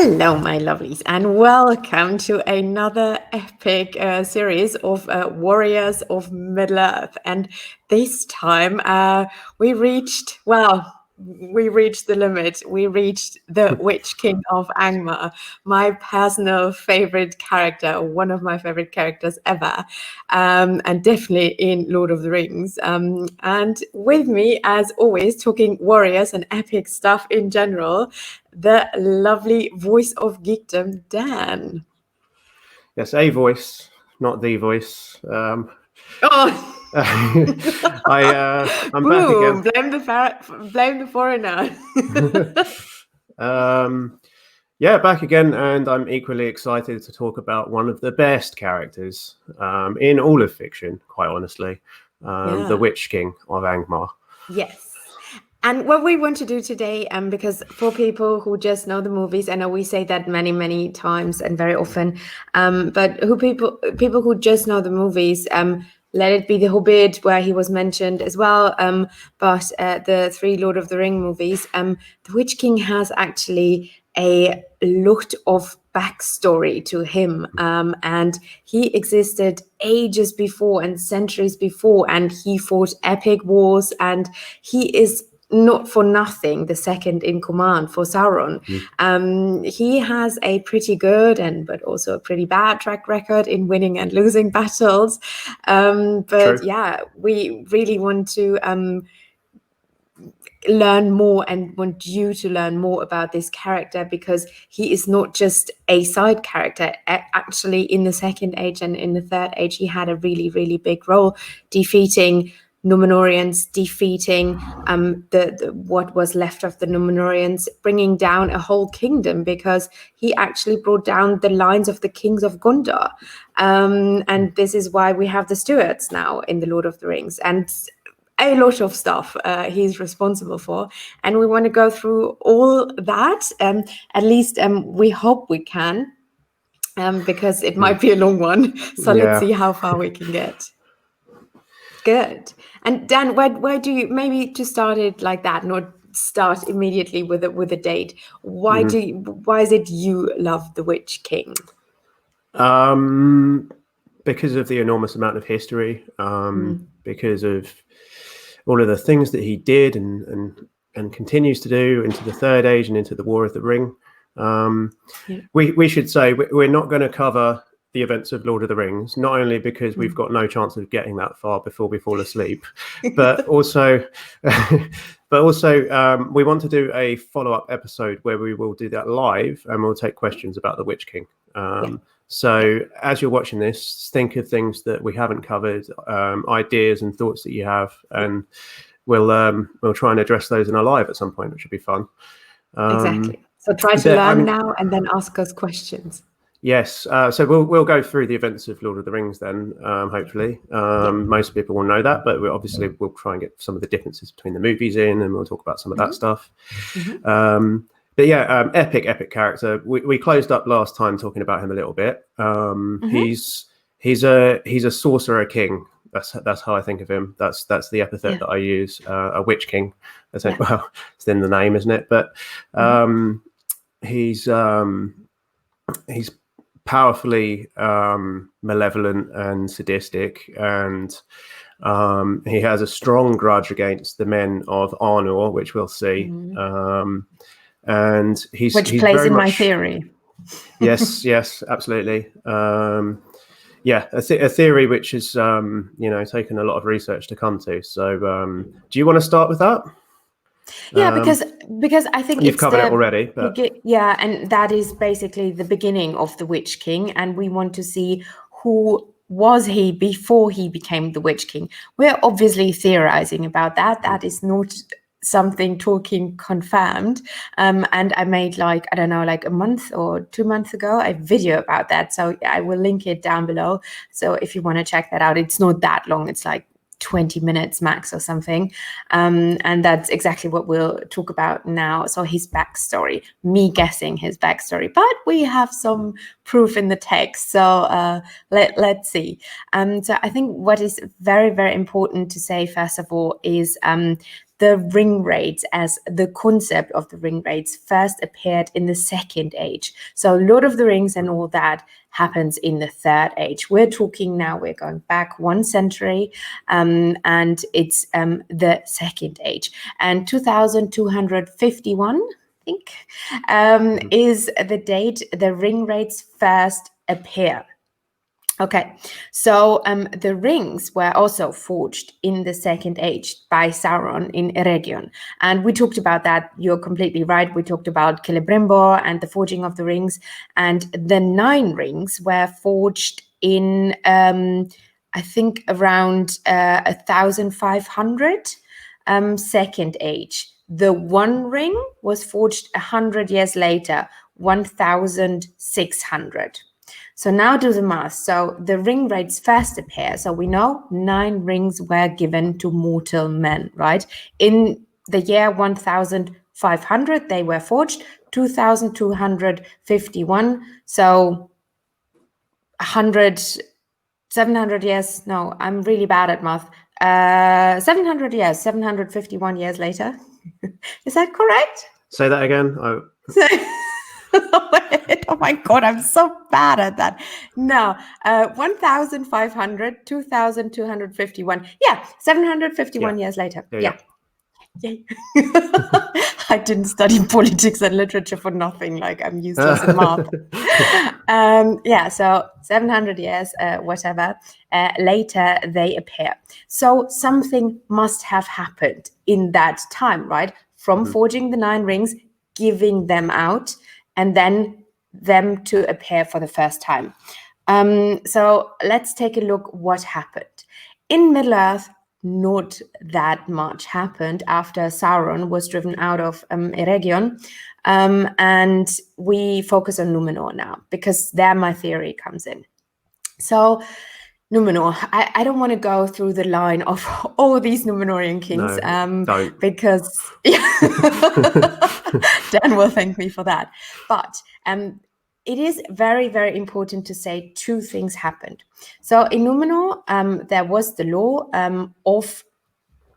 Hello, my lovelies, and welcome to another epic series of Warriors of Middle-earth. And this time we reached the limit. We reached the Witch-king of Angmar, my personal favorite character, one of my favorite characters ever, and definitely in Lord of the Rings. And with me, as always, talking warriors and epic stuff in general, the lovely voice of geekdom, Dan. Yes, a voice, not the voice. Oh, I'm back boom! again. Blame the foreigner. Yeah, back again, and I'm equally excited to talk about one of the best characters in all of fiction, quite honestly, the Witch-king of Angmar. Yes. And what we want to do today, because for people who just know the movies, I know we say that many, many times and very often, but people who just know the movies, let it be The Hobbit, where he was mentioned as well, but the three Lord of the Ring movies, the Witch King has actually a lot of backstory to him, and he existed ages before and centuries before, and he fought epic wars, and he is not for nothing the second in command for Sauron. He has a pretty good but also a pretty bad track record in winning and losing battles. But True. yeah, we really want to learn more and want you to learn more about this character, because he is not just a side character. Actually, in the Second Age and in the Third Age, he had a really, really big role, defeating Númenóreans, defeating the what was left of the Númenóreans, bringing down a whole kingdom, because he actually brought down the lines of the kings of Gondor. And this is why we have the Stuarts now in the Lord of the Rings, and a lot of stuff he's responsible for. And we want to go through all that. At least we hope we can, because it might be a long one. So let's see how far we can get. Good. And Dan, where do you, maybe to start it like that, not start immediately with a date. Why is it you love the Witch King? Because of the enormous amount of history, because of all of the things that he did and continues to do into the Third Age and into the War of the Ring. We should say we're not going to cover the events of Lord of the Rings, not only because we've got no chance of getting that far before we fall asleep, but also we want to do a follow-up episode where we will do that live and we'll take questions about the Witch King. So as you're watching this, think of things that we haven't covered, ideas and thoughts that you have, and we'll try and address those in our live at some point, which should be fun. Exactly. So try to learn now and then ask us questions. Yes. So we'll go through the events of Lord of the Rings then, hopefully. Most people will know that, but we'll try and get some of the differences between the movies in, and we'll talk about some of that stuff. But yeah, epic character. We closed up last time talking about him a little bit. He's a sorcerer king. That's how I think of him. That's the epithet that I use. A witch king. Well, it's in the name, isn't it? But he's powerfully malevolent and sadistic, and he has a strong grudge against the men of Arnor, which we'll see. And he's plays in my theory. yes, absolutely. A theory which is taken a lot of research to come to. So do you want to start with that? Yeah, because I think you've covered it already. But... and that is basically the beginning of the Witch King, and we want to see who was he before he became the Witch King. We're obviously theorizing about that. That is not something Tolkien confirmed. And I made like a month or 2 months ago a video about that. So I will link it down below. So if you want to check that out, it's not that long. It's like 20 minutes max or something. And that's exactly what we'll talk about now. So his backstory, me guessing his backstory, but we have some proof in the text. So let's see. So I think what is very, very important to say, first of all, is the ring wraiths, as the concept of the ring wraiths, first appeared in the Second Age. So Lord of the Rings and all that happens in the Third Age. We're talking now, we're going back 1 century, and it's the Second Age. And 2251, I think, is the date the ring wraiths first appear. Okay, so the rings were also forged in the Second Age by Sauron in Eregion. And we talked about that. You're completely right. We talked about Celebrimbor and the forging of the rings. And the 9 rings were forged in, I think, around 1500, Second Age. The 1 ring was forged 100 years later, 1600. So now do the math. So the ring wraiths first appear. So we know 9 rings were given to mortal men, right? In the year 1500, they were forged, 2251. So 700 years. No, I'm really bad at math. 700 years, 751 years later. Is that correct? Say that again. Oh my God, I'm so bad at that. No, 1500, 2251. Yeah, 751 years later. Yeah. Yay. I didn't study politics and literature for nothing. Like, I'm useless in math. Yeah, so 700 years, whatever, later they appear. So something must have happened in that time, right? From forging the 9 rings, giving them out, and then them to appear for the first time. So let's take a look what happened. In Middle-earth, not that much happened after Sauron was driven out of Eregion. And we focus on Numenor now, because there my theory comes in. So Numenor, I don't want to go through the line of all these Numenorian kings, don't. Because Dan will thank me for that. But it is very, very important to say 2 things happened. So in Numenor, there was the law of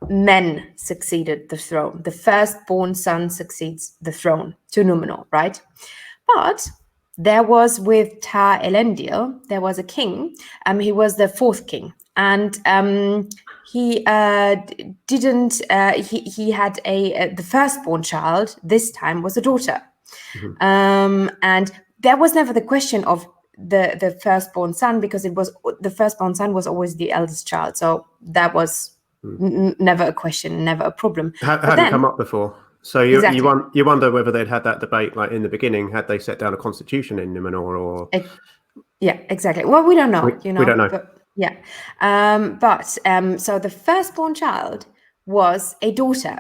men succeeded the throne. The firstborn son succeeds the throne to Numenor, right? But there was with Tar Elendil, there was a king. He was the 4th king, and he didn't. He had the firstborn child. This time was a daughter, and there was never the question of the firstborn son, because it was the firstborn son was always the eldest child. So that was never a question, never a problem. Hadn't come up before. So you wonder whether they'd had that debate, like in the beginning, had they set down a constitution in Numenor, or yeah, exactly. Well, we don't know. We don't know. But, yeah. So the firstborn child was a daughter,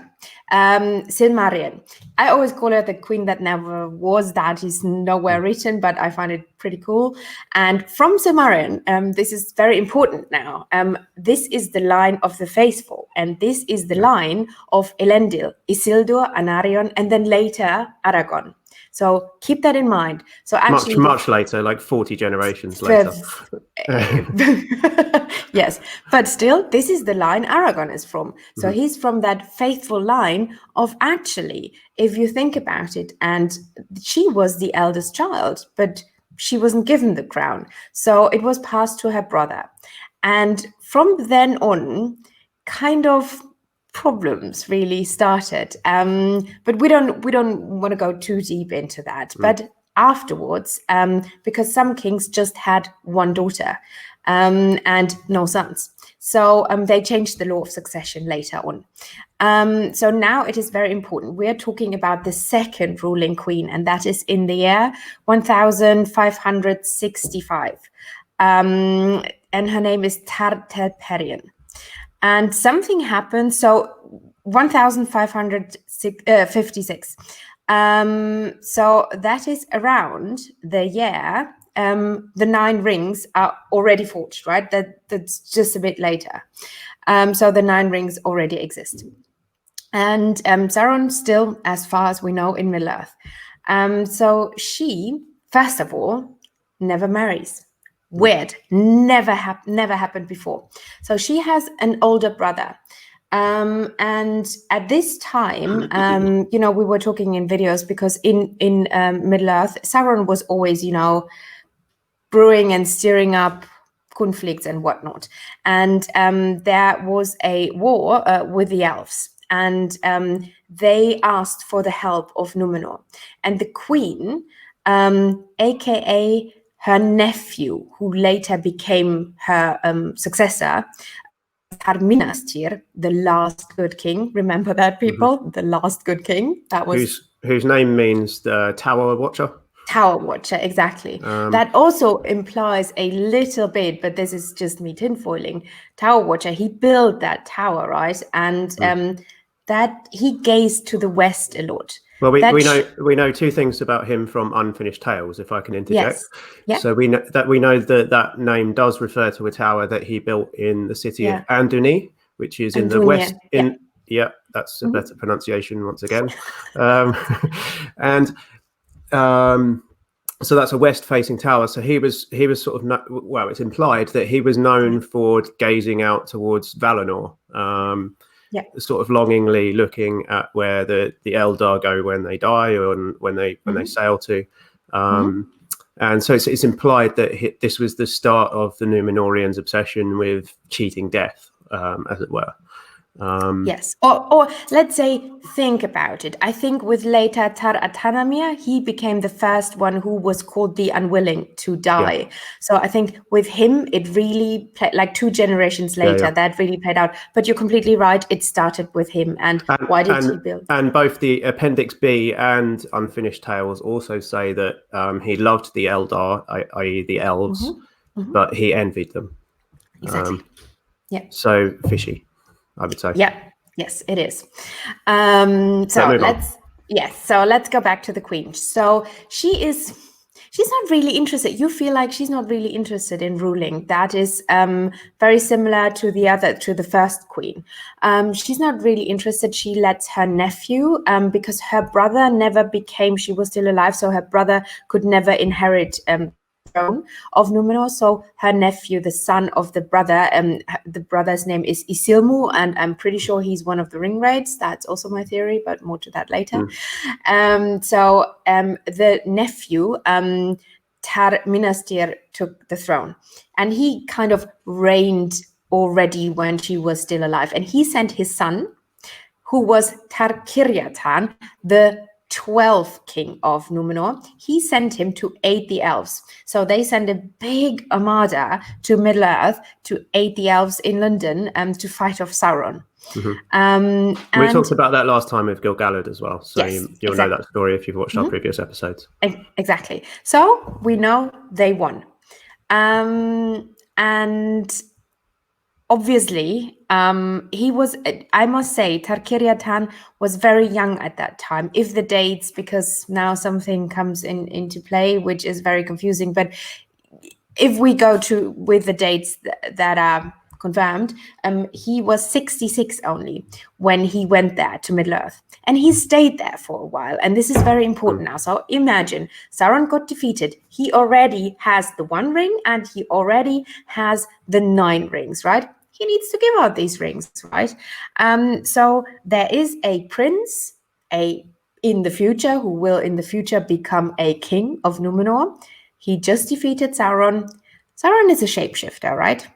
Silmaril. I always call her the queen that never was. That is nowhere written, but I find it pretty cool. And from Silmaril, this is very important now. This is the line of the faithful, and this is the line of Elendil, Isildur, Anarion, and then later Aragorn. So keep that in mind. So actually, much later, like 40 generations later. Yes, but still, this is the line Aragorn is from. So he's from that faithful line of, actually, if you think about it, and she was the eldest child, but she wasn't given the crown. So it was passed to her brother. And from then on, kind of problems really started. But we don't want to go too deep into that. But afterwards, because some kings just had 1 daughter and no sons, so they changed the law of succession later on. So now it is very important. We are talking about the 2nd ruling queen, and that is in the year 1565. And her name is Tarteperion. And something happened. So 1556. So that is around the year the 9 rings are already forged, right? That's just a bit later. So the 9 rings already exist. And Sauron still, as far as we know, in Middle-earth. So she, first of all, never marries. Weird. Never happened before. So she has an older brother. And at this time, we were talking in videos because in Middle Earth, Sauron was always, brewing and stirring up conflicts and whatnot. And there was a war with the elves, and they asked for the help of Numenor. And the queen, aka her nephew, who later became her successor, Minastir, the last good king. Remember that, people? The last good king. That was whose name means the Tower Watcher. Tower Watcher, exactly. That also implies a little bit, but this is just me tinfoiling. Tower Watcher, he built that tower, right? And that he gazed to the west a lot. Well, we know two things about him from Unfinished Tales, if I can interject. Yes. Yep. So we know that name does refer to a tower that he built in the city of Anduni, which is in the west. That's a better pronunciation once again. So that's a west-facing tower. So he was sort of it's implied that he was known for gazing out towards Valinor. Sort of longingly looking at where the Eldar go when they die or when they sail to, and so it's implied that this was the start of the Númenóreans' obsession with cheating death, as it were. Yes, or let's say, think about it. I think with later Tar Atanamir, he became the first one who was called the unwilling to die. Yeah. So I think with him, it really played, like 2 generations later, that really played out. But you're completely right. It started with him. And why did he build? And both the Appendix B and Unfinished Tales also say that he loved the Eldar, i.e. the elves, but he envied them. Exactly. So fishy, I would say. Yeah. Yes, it is. So let's go back to the queen. So she's not really interested. You feel like she's not really interested in ruling. That is very similar to the first queen. She's not really interested. She lets her nephew, because her brother never became. She was still alive, so her brother could never inherit throne of Numenor. So her nephew, the son of the brother, the brother's name is Isilmu, and I'm pretty sure he's one of the Ringwraiths. That's also my theory, but more to that later. So the nephew, Tar Minastir, took the throne, and he kind of reigned already when she was still alive. And he sent his son, who was Tar Kiryatan, the 12th king of Numenor. He sent him to aid the elves. So they sent a big armada to Middle Earth to aid the elves in London to fight off Sauron. We talked about that last time with Gil-galad as well. So yes, you'll know that story if you've watched our previous episodes. Exactly. So we know they won. And obviously, he was, I must say, Tar Kiryatan was very young at that time. If the dates, because now something comes into play, which is very confusing. But if we go with the dates that are confirmed, he was 66 only when he went there to Middle Earth. And he stayed there for a while. And this is very important now. So imagine, Sauron got defeated. He already has the 1 ring and he already has the 9 rings, right? He needs to give out these rings, right? So there is a prince, in the future, who will in the future become a king of Numenor. He just defeated Sauron. Sauron is a shapeshifter, right?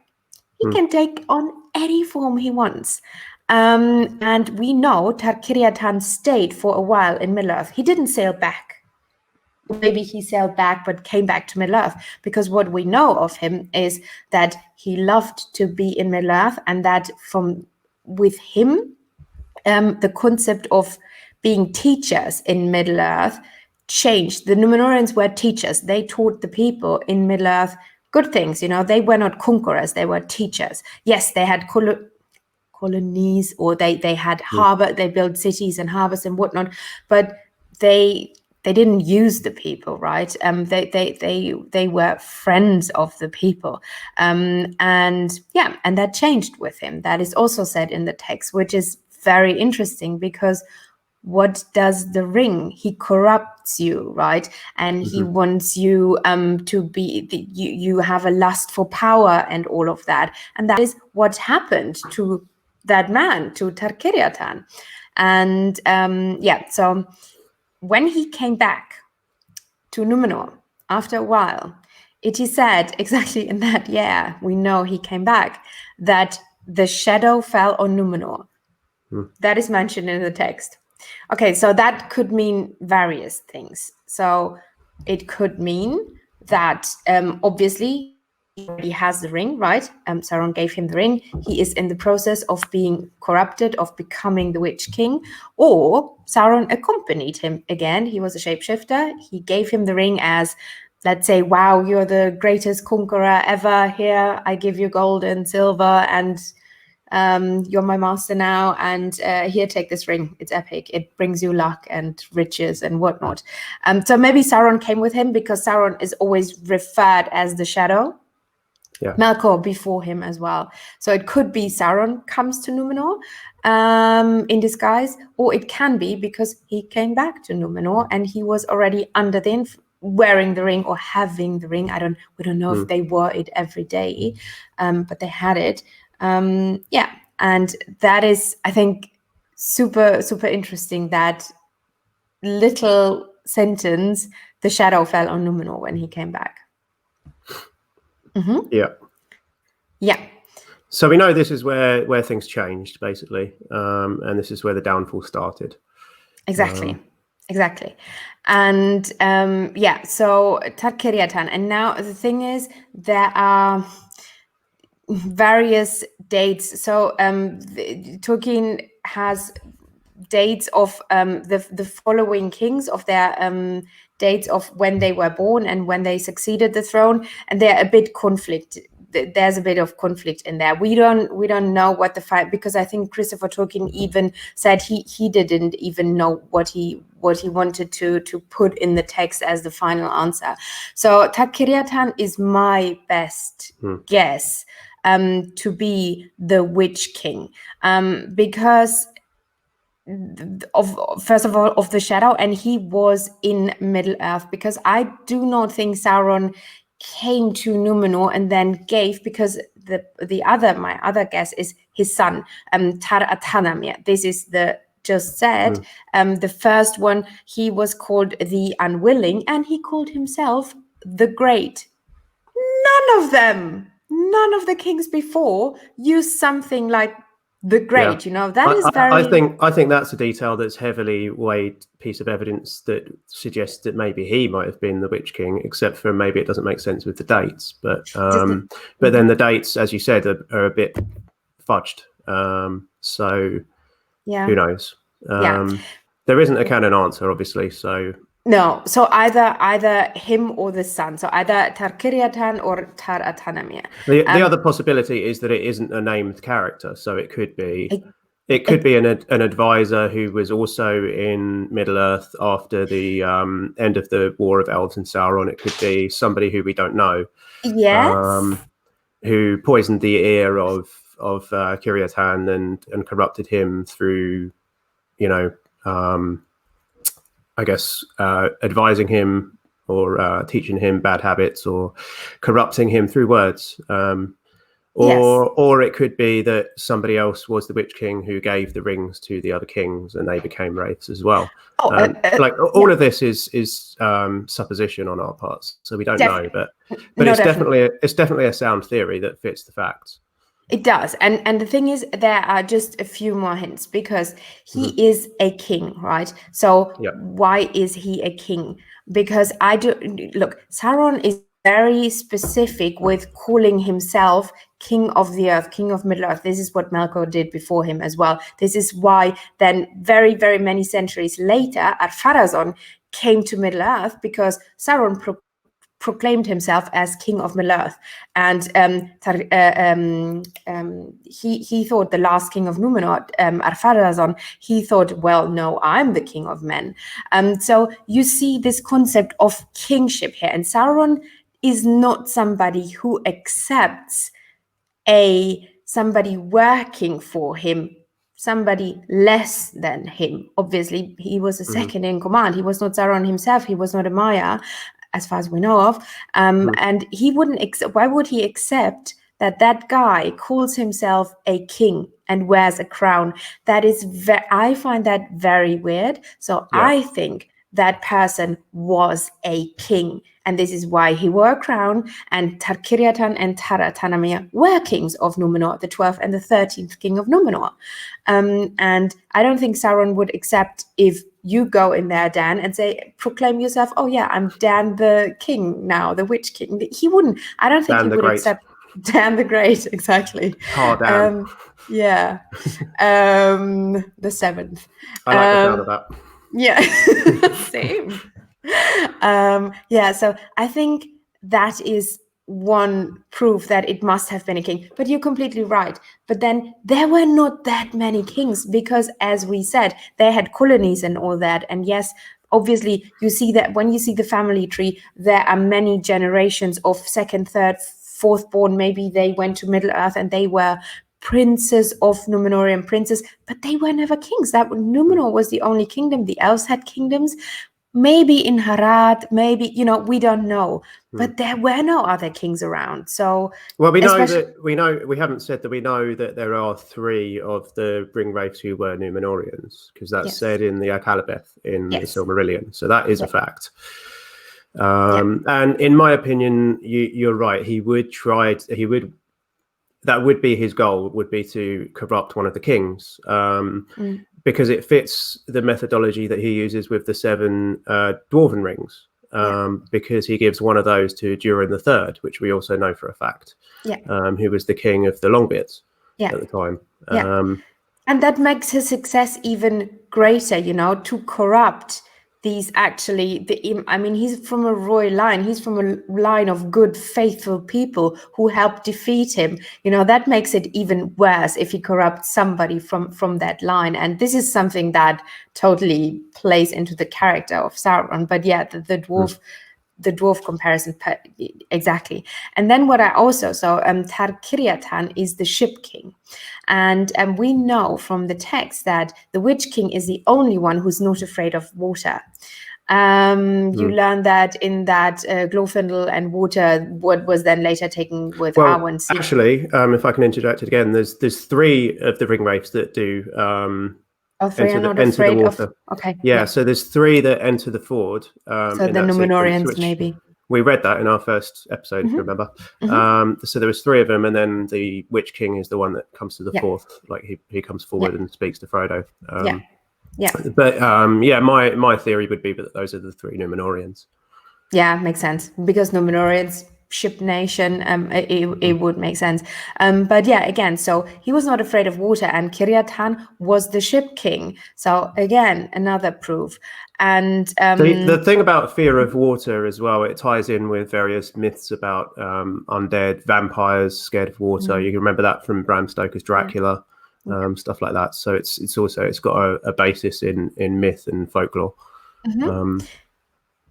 He can take on any form he wants. And we know Tar Kiryatan stayed for a while in Middle-earth. He didn't sail back. Maybe he sailed back, but came back to Middle-earth, because what we know of him is that he loved to be in Middle-earth, and that with him, the concept of being teachers in Middle-earth changed. The Númenóreans were teachers. They taught the people in Middle-earth good things. They were not conquerors. They were teachers. Yes, they had colonies, or they had harbor. They built cities and harbors and whatnot, but they didn't use the people, right? They were friends of the people, and that changed with him. That is also said in the text, which is very interesting, because what does the ring? He corrupts you, right? And he wants you to be, you have a lust for power and all of that. And that is what happened to that man, to Tar-Kiriatan. And so when he came back to Numenor after a while, it is said exactly in that year, we know he came back, that the shadow fell on Numenor. That is mentioned in the text. Okay, so that could mean various things. So it could mean that obviously he has the ring, right? Sauron gave him the ring. He is in the process of being corrupted, of becoming the Witch King, or Sauron accompanied him again. He was a shapeshifter. He gave him the ring as, let's say, wow, you're the greatest conqueror ever. Here, I give you gold and silver, and you're my master now, and here, take this ring. It's epic. It brings you luck and riches and whatnot. So maybe Sauron came with him because Sauron is always referred as the shadow. Yeah. Melkor before him as well. So it could be Sauron comes to Numenor in disguise, or it can be because he came back to Numenor and he was already under the wearing the ring or having the ring. We don't know if they wore it every day, but they had it. And that is, I think, super, super interesting, that little sentence, the shadow fell on Numenor when he came back. Yeah. So we know this is where things changed, basically, and this is where the downfall started. Exactly. And so Tar-Kiriatan. And now the thing is, there are various dates. So Tolkien has dates of the following kings, of their dates of when they were born and when they succeeded the throne, and they're a bit there's a bit of conflict in there. We don't know what the fight, because I think Christopher Tolkien even said he didn't even know what he wanted to put in the text as the final answer. So Tar-Kiriatan is my best guess to be the Witch King, because first of all, of the shadow, and he was in Middle Earth, because I do not think Sauron came to Numenor and then gave, because my other guess is his son, Tar-Atanamir. This is the just said, the first one, he was called the Unwilling, and he called himself the Great. None of the kings before used something like the Great, that is very... I think that's a detail that's heavily weighed piece of evidence that suggests that maybe he might have been the Witch King, except for maybe it doesn't make sense with the dates. But then the dates, as you said, are a bit fudged. So who knows? There isn't a canon answer, obviously. So no, so either him or the son. So either Tar-Kiriatan or Tar-Atanamir. The other possibility is that it isn't a named character. So it could be an advisor who was also in Middle Earth after the end of the War of Elves and Sauron. It could be somebody who we don't know. Yes. Who poisoned the ear of Kiriatan and corrupted him through, I guess, advising him or teaching him bad habits or corrupting him through words. Or it could be that somebody else was the Witch King who gave the rings to the other kings and they became wraiths as well. All of this is supposition on our parts, so we don't know. But it's definitely a sound theory that fits the facts. It does. And the thing is, there are just a few more hints, because he is a king, right? So why is he a king? Because Sauron is very specific with calling himself King of the Earth, King of Middle Earth. This is what Melkor did before him as well. This is why then very, very many centuries later, Ar-Pharazôn came to Middle Earth, because Sauron proclaimed himself as King of Middle Earth, and he thought the last king of Numenor, Ar-Pharazôn, he thought, well, no, I'm the king of men. So you see this concept of kingship here, and Sauron is not somebody who accepts somebody working for him, somebody less than him. Obviously, he was a second in command. He was not Sauron himself. He was not a Maya, as far as we know of. And he wouldn't why would he accept that guy calls himself a king and wears a crown. That is, I find that very weird. So I think that person was a king, and this is why he wore a crown. And Tar-Kiriatan and Taratanamir were kings of Numenor, the 12th and the 13th king of Numenor. And I don't think Sauron would accept if you go in there, Dan, and say, proclaim yourself, oh yeah, I'm Dan the King now, the Witch King. He wouldn't. I don't think Dan he the would Great. accept Dan the Great, exactly. Dan. Yeah. The 7th. I like the sound of that. Yeah, same. So I think that is one proof that it must have been a king. But you're completely right. But then there were not that many kings because, as we said, they had colonies and all that. And yes, obviously, you see that when you see the family tree, there are many generations of second, third, fourth born. Maybe they went to Middle Earth and they were princes of Numenorean princes, but they were never kings. That Numenor was the only kingdom. The elves had kingdoms. Maybe in Harad, maybe, we don't know. But there were no other kings around. So, well, we haven't said that we know that there are 3 of the Ringwraiths who were Numenorians, because that's said in the Akallabeth in the Silmarillion. So that is a fact. And in my opinion, you're right. That would be his goal, would be to corrupt one of the kings, because it fits the methodology that he uses with the 7 dwarven rings, because he gives one of those to Durin the Third, which we also know for a fact, who was the king of the Longbeards at the time. And that makes his success even greater, to corrupt these he's from a royal line. He's from a line of good, faithful people who helped defeat him. That makes it even worse if he corrupts somebody from that line. And this is something that totally plays into the character of Sauron. But yeah, the dwarf comparison, exactly. And then what I also saw, Tar-Kiriatan is the ship king. And we know from the text that the Witch King is the only one who's not afraid of water. You learn that in that Glorfindel and water, what was then later taken with Arwen. Actually, if I can interject it again, there's 3 of the Ringwraiths that do three are not afraid the water. Okay. Yeah, so there's 3 that enter the Ford. So the Numenorians, maybe. We read that in our first episode, if you remember. So there was 3 of them, and then the Witch King is the one that comes to the 4th. Like he comes forward and speaks to Frodo. But my theory would be that those are the 3 Numenorians. Yeah, makes sense, because Numenorians, ship nation, it would make sense. But yeah, again, so he was not afraid of water, and Kiriatan was the ship king. So again, another proof. And the thing about fear of water as well, it ties in with various myths about undead, vampires scared of water. You can remember that from Bram Stoker's Dracula, stuff like that. So it's got a basis in myth and folklore.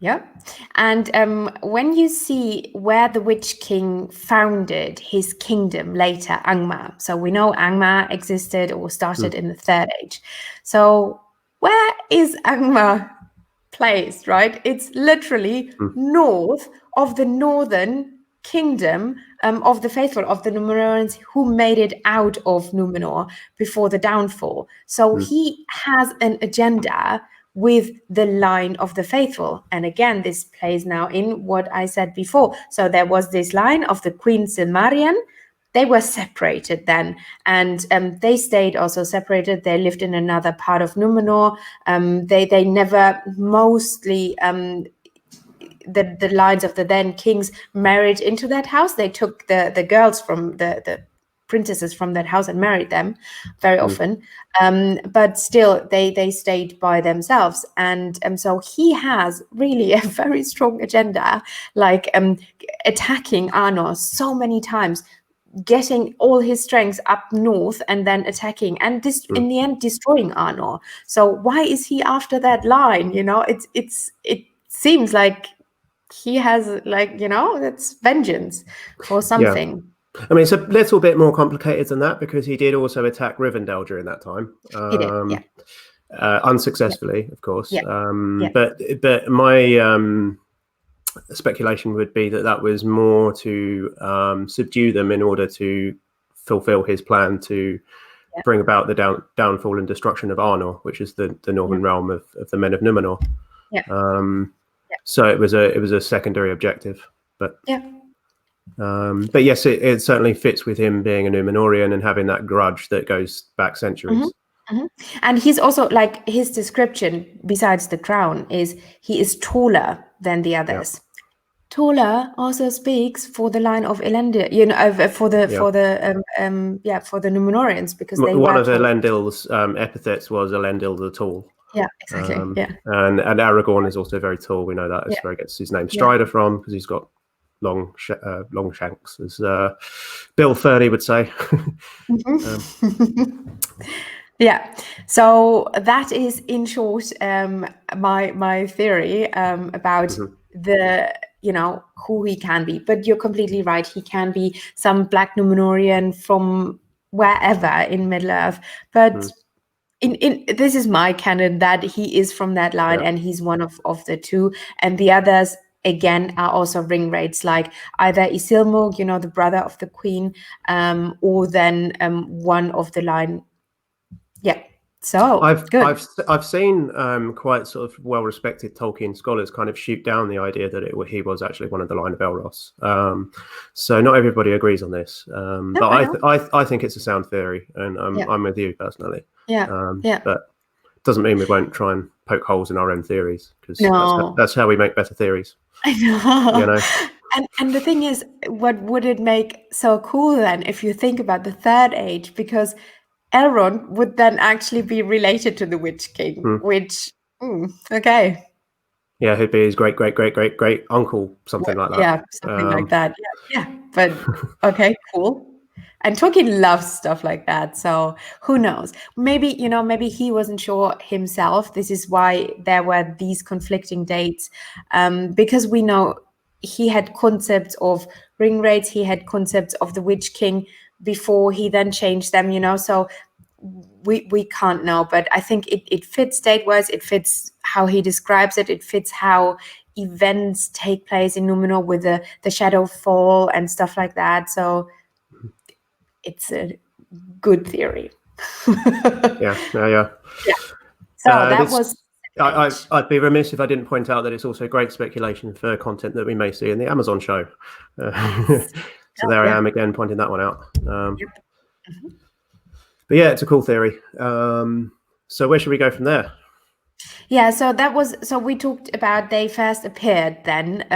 Yeah. And when you see where the Witch King founded his kingdom later, Angmar. So we know Angmar existed or started in the Third Age. So where is Angmar placed, right? It's literally north of the northern kingdom of the faithful, of the Numenorians who made it out of Numenor before the downfall. So he has an agenda with the line of the faithful. And again, this plays now in what I said before. So there was this line of the Queen Silmarion. They were separated then, and they stayed also separated. They lived in another part of Numenor. They never mostly the lines of the then kings married into that house. They took the girls from the princesses from that house and married them very often, but still they stayed by themselves. And so he has really a very strong agenda, like attacking Arnor so many times, getting all his strengths up north and then attacking and in the end destroying Arnor. So why is he after that line? It seems like he has it's vengeance for something. I mean, it's a little bit more complicated than that, because he did also attack Rivendell during that time. He did, unsuccessfully, of course. But my speculation would be that was more to subdue them in order to fulfill his plan to bring about the downfall and destruction of Arnor, which is the northern realm of the men of Numenor. So it was a secondary objective, but yes, it certainly fits with him being a Numenorian and having that grudge that goes back centuries. And he's also, like, his description besides the crown is he is taller than the others. Taller also speaks for the line of Elendil, for the Numenorians, because one of Elendil's epithets was Elendil the Tall. Yeah, exactly. And Aragorn is also very tall. We know that. That's where he gets his name Strider from, because he's got long shanks, as Bill Furley would say. So that is, in short, my theory about the who he can be. But you're completely right. He can be some Black Numenorian from wherever in Middle Earth. But in this is my canon, that he is from that line, and he's one of the two, and the others again are also ring wraiths, like either Isilmur, the brother of the queen, or then one of the line. So I've seen quite sort of well-respected Tolkien scholars kind of shoot down the idea that he was actually one of the line of Elros. So not everybody agrees on this, but I think it's a sound theory, and I'm with you personally. But it doesn't mean we won't try and poke holes in our own theories, because that's how we make better theories. I know. And the thing is, what would it make so cool then if you think about the Third Age? Because Elrond would then actually be related to the Witch King, which, okay. Yeah, he'd be his great uncle, something like that. Yeah, something like that. Yeah. But okay, cool. And Tolkien loves stuff like that. So who knows? Maybe he wasn't sure himself. This is why there were these conflicting dates, because we know he had concepts of ring wraiths, he had concepts of the Witch King before he then changed them, so we can't know. But I think it fits date-wise, it fits how he describes it, it fits how events take place in Numenor with the shadow fall and stuff like that. So it's a good theory. Yeah. So that was... I'd be remiss if I didn't point out that it's also great speculation for content that we may see in the Amazon show. So there I am again, pointing that one out. But yeah, it's a cool theory. So where should we go from there? Yeah, so we talked about they first appeared then,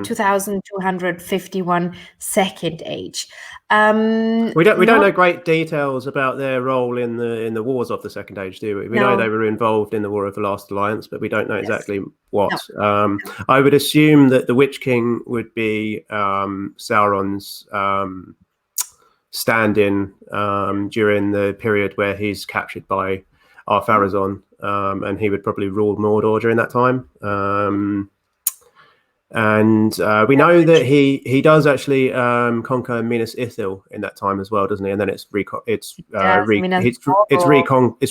2251 Second Age. We don't know great details about their role in the wars of the Second Age, do we? We know they were involved in the War of the Last Alliance, but we don't know exactly what. No. I would assume that the Witch King would be Sauron's stand-in during the period where he's captured by Ar-Pharazôn, and he would probably rule Mordor during that time. And we know that he does actually conquer Minas Ithil in that time as well, doesn't he? And then it's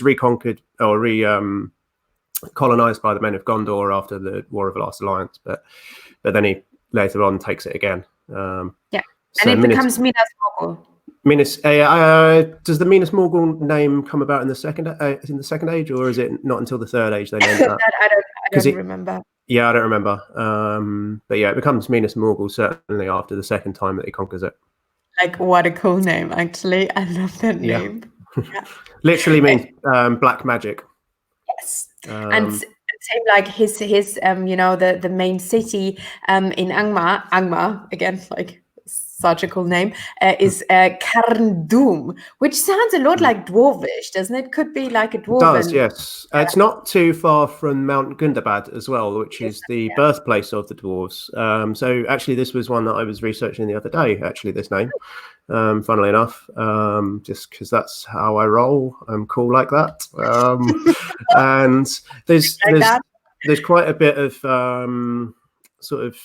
reconquered or colonized by the men of Gondor after the War of the Last Alliance. But then he later on takes it again. And it becomes Minas Morgul. Does the Minas Morgul name come about in the second age, or is it not until the Third Age they named that? I don't remember. Yeah, I don't remember. But yeah, it becomes Minas Morgul certainly after the second time that he conquers it. Like, what a cool name, actually. I love that name. Yeah. Literally means black magic. Yes. And same like his the main city in Angmar again, like such a cool name, is Carn Dûm, which sounds a lot like Dwarvish, doesn't it? Could be like a dwarven. It does, yes. It's not too far from Mount Gundabad as well, which is the birthplace of the dwarves. So actually, this was one that I was researching the other day, actually, this name, funnily enough, just because that's how I roll. I'm cool like that. And there's quite a bit of sort of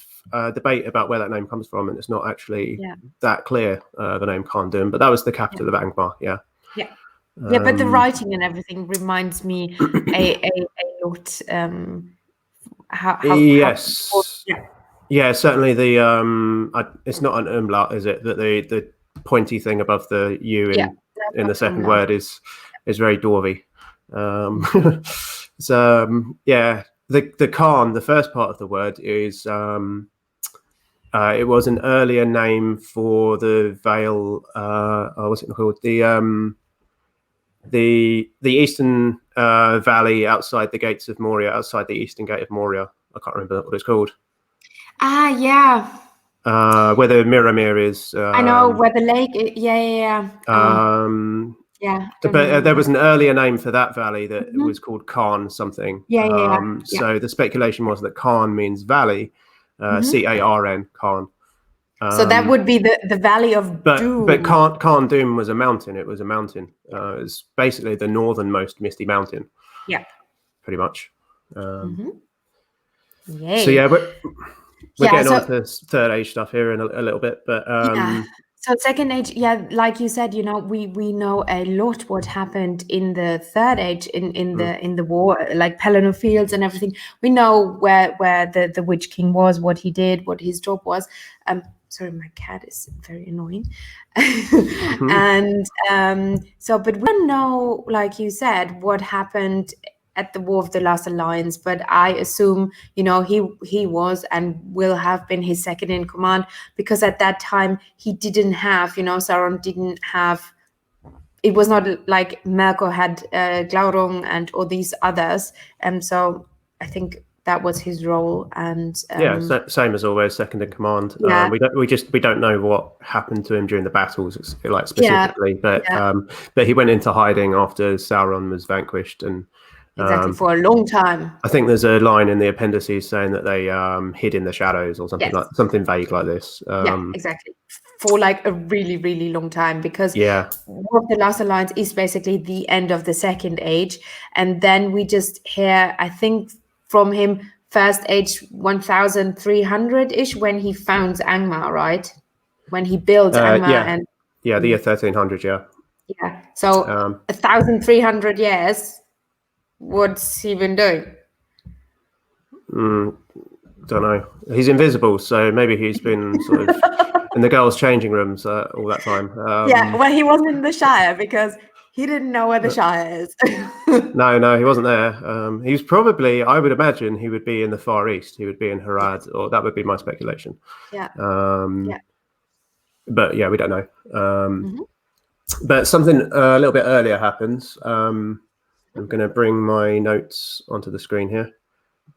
debate about where that name comes from, and it's not actually that clear, the name Carn Dûm, but that was the capital of Angmar. But the writing and everything reminds me a lot certainly the it's not an umlaut, is it, that the pointy thing above the U in in the not from second that. word is very dwarvy. So the Khan, the first part of the word is it was an earlier name for the Vale. What's it called? The eastern valley outside the gates of Moria, outside the eastern gate of Moria. I can't remember what it's called. Yeah. Where the Miramir is. I know where the lake is. Yeah. Yeah. But there was an earlier name for that valley that was called Khan something. Yeah. So the speculation was that Khan means valley, Carn, Khan. So that would be the Valley of Doom. But Carn Doom was a mountain. It was a mountain. It's basically the northernmost misty mountain. Yeah. Pretty much. Yay. So yeah, we're getting on to third age stuff here in a little bit, but So second age, like you said, we know a lot what happened in the third age in the war, like Pelennor Fields and everything. We know where the Witch King was, what he did, what his job was. Sorry, my cat is very annoying. And but we don't know, like you said, what happened at the War of the Last Alliance, but I assume, he was and will have been his second in command, because at that time he didn't have, Sauron didn't have, it was not like Melkor had Glaurung and all these others. And so I think that was his role. And same as always, second in command. Yeah. We don't know what happened to him during the battles, like specifically, but he went into hiding after Sauron was vanquished, and exactly, for a long time. I think there's a line in the appendices saying that they hid in the shadows or something, like something vague like this. Exactly, for like a really, really long time, because War of the Last Alliance is basically the end of the second age, and then we just hear, I think, from him first age 1300-ish, when he founds Angmar, right? When he builds Angmar, the year 1300, so 1300 years. What's he been doing? Don't know. He's invisible, so maybe he's been sort of in the girls' changing rooms all that time. Well, he wasn't in the Shire because he didn't know where the Shire is. No, he wasn't there. He was probably, I would imagine, he would be in the Far East. He would be in Harad, or that would be my speculation. But we don't know. But something a little bit earlier happens. I'm going to bring my notes onto the screen here.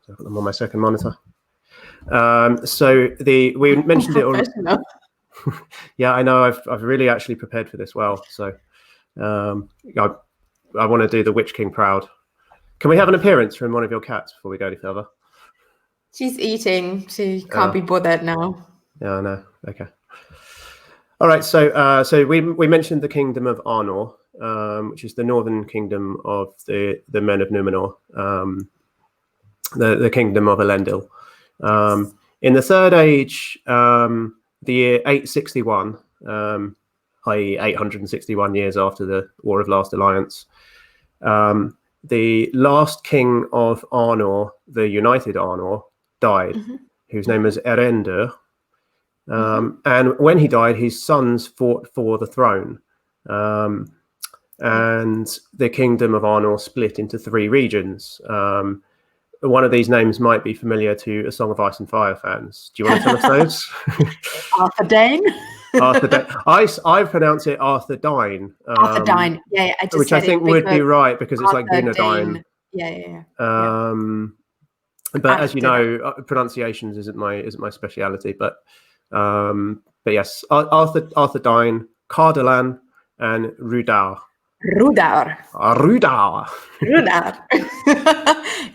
So I've got them on my second monitor. So we mentioned it already. Yeah, I know. I've really actually prepared for this well. So I want to do the Witch King proud. Can we have an appearance from one of your cats before we go any further? She's eating. She can't be bothered now. Yeah, I know. Okay. All right. So we mentioned the Kingdom of Arnor. Which is the northern kingdom of the men of Numenor, the kingdom of Elendil. In the Third Age, the year 861, i.e. 861 years after the War of Last Alliance, the last king of Arnor, the United Arnor, died, whose name was Erendur. And when he died, his sons fought for the throne. And the kingdom of Arnor split into three regions. One of these names might be familiar to A Song of Ice and Fire fans. Do you want to tell us those? Arthur Dane. Arthur Dane. I pronounce it Arthur Dine. Arthur Dine. Yeah, I just which I think would be right, because it's like Dunedain. Yeah. But as you know, pronunciations isn't my speciality. But yes, Arthur Dine, Cardolan, and Rudar.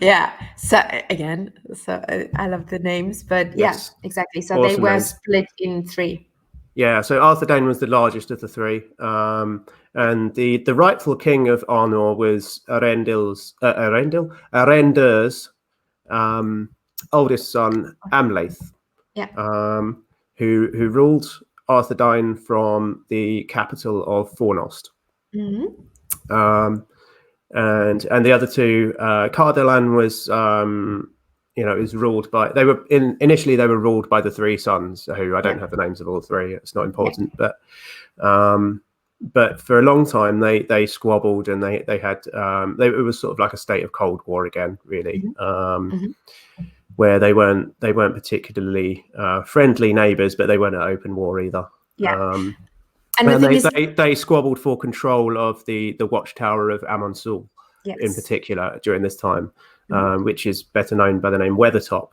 Yeah. So again, I love the names, but yes. Exactly. So awesome. They were split in three. Yeah. So Arthur Dane was the largest of the three, and the rightful king of Arnor was Arendur's oldest son, Amlaeth. Who ruled Arthur Dine from the capital of Fornost. And the other two, Cardolan was is ruled by, initially they were ruled by the three sons, who I don't have the names of all three. It's not important, but but for a long time they squabbled, and they had it was sort of like a state of Cold War again, really, where they weren't particularly friendly neighbours, but they weren't at open war either. Yeah. And the thing is, they squabbled for control of the watchtower of Amon-Sul, in particular, during this time, which is better known by the name Weathertop.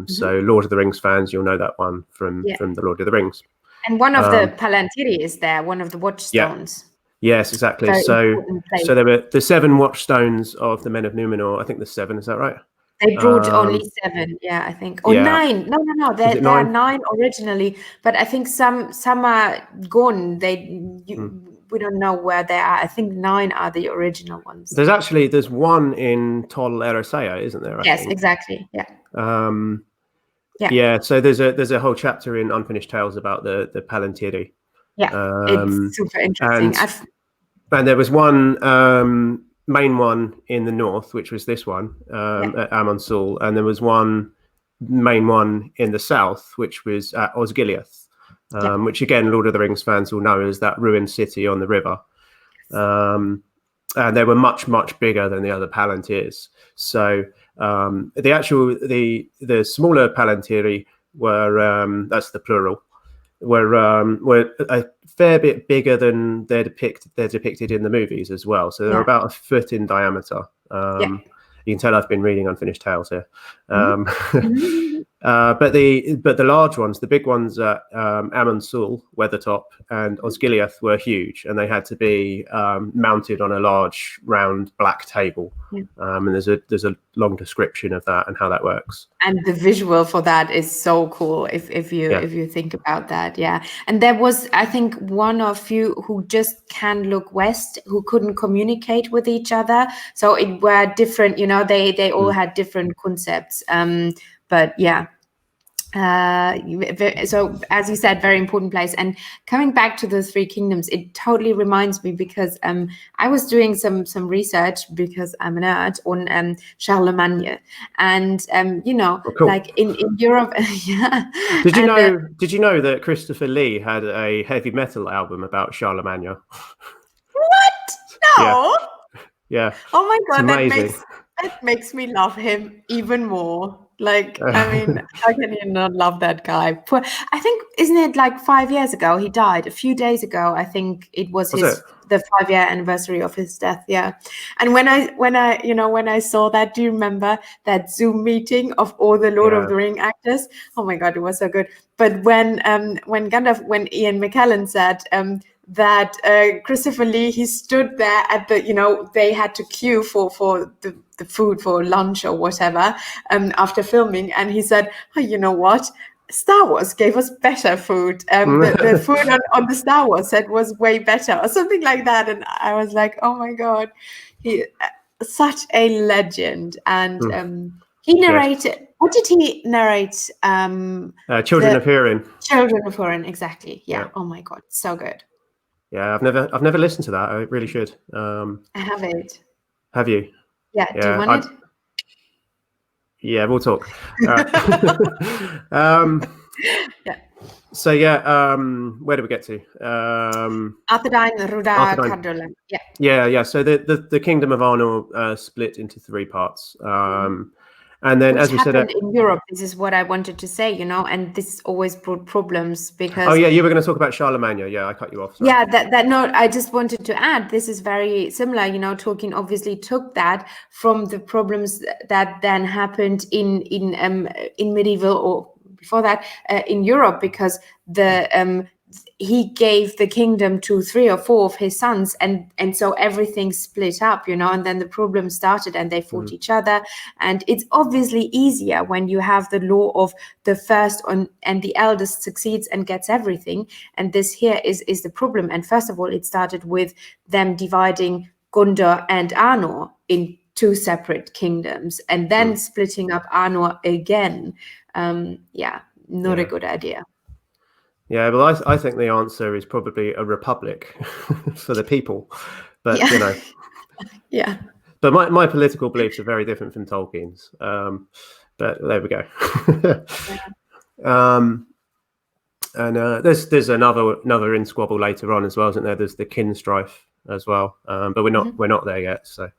So Lord of the Rings fans, you'll know that one from the Lord of the Rings. And one of the Palantiri is there, one of the watchstones. Yes, exactly. So there were the 7 watchstones of the Men of Numenor. I think there's 7. Is that right? They brought only 7, I think. Or 9. No. There are 9 originally, but I think some are gone. We don't know where they are. I think 9 are the original ones. There's one in Tol Eressëa, isn't there? Yes, exactly. Yeah. Yeah. So there's a whole chapter in Unfinished Tales about the Palantiri. Yeah, it's super interesting. And there was one main one in the north, which was this one at Amon-Sul, and there was one main one in the south, which was at Osgiliath, which again, Lord of the Rings fans will know as that ruined city on the river. And they were much, much bigger than the other Palantirs. So the smaller Palantiri were that's the plural, were a fair bit bigger than they're depicted in the movies as well. So they're about a foot in diameter. You can tell I've been reading Unfinished Tales here. But the large ones, the big ones at Amon-Sul, Weathertop, and Osgiliath were huge, and they had to be mounted on a large round black table. And there's a long description of that and how that works. And the visual for that is so cool if you think about that. And there was, I think, one or few who just can look west, who couldn't communicate with each other. So it were different, they all had different concepts. But so as you said, very important place. And coming back to the 3 kingdoms, it totally reminds me, because I was doing some research, because I'm a nerd, on Charlemagne, and cool. like in Europe. Did you know that Christopher Lee had a heavy metal album about Charlemagne? What? No. Yeah. Oh my God, that makes me love him even more. Like, I mean, how can you not love that guy? I think, isn't it like 5 years ago he died? A few days ago, I think it was the 5-year anniversary of his death. Yeah. And when I saw that, do you remember that Zoom meeting of all the Lord of the Ring actors? Oh my God, it was so good. But when Ian McKellen said that Christopher Lee, he stood there at the, they had to queue for the food for lunch or whatever after filming, and he said, oh, you know what? Star Wars gave us better food. The food on the Star Wars set was way better, or something like that. And I was like, oh my God, he such a legend. And he narrated. Yes. What did he narrate? Children of Hurin. Children of Hurin, exactly. Yeah. Oh my God, so good. Yeah, I've never listened to that. I really should. I have it. Have you? Yeah. Do you want it? Yeah, we'll talk. So where do we get to? Arthedain, Rhuda, Cardolan. Yeah. So the Kingdom of Arnor split into 3 parts. And then, as we said, in Europe, this is what I wanted to say, and this always brought problems because. Oh yeah, you were going to talk about Charlemagne. Yeah, I cut you off. Sorry. Yeah, that no, I just wanted to add. This is very similar. Tolkien obviously took that from the problems that then happened in medieval, or before that in Europe, because he gave the kingdom to 3 or 4 of his sons, and so everything split up, and then the problem started, and they fought each other. And it's obviously easier when you have the law of the first and the eldest succeeds and gets everything. And this here is the problem. And first of all, it started with them dividing Gondor and Arnor in 2 separate kingdoms, and then splitting up Arnor again. Not a good idea. Yeah, well, I think the answer is probably a republic for the people, but yeah. But my political beliefs are very different from Tolkien's. But there we go. And there's another in squabble later on as well, isn't there? There's the kin strife as well, but we're not there yet. So.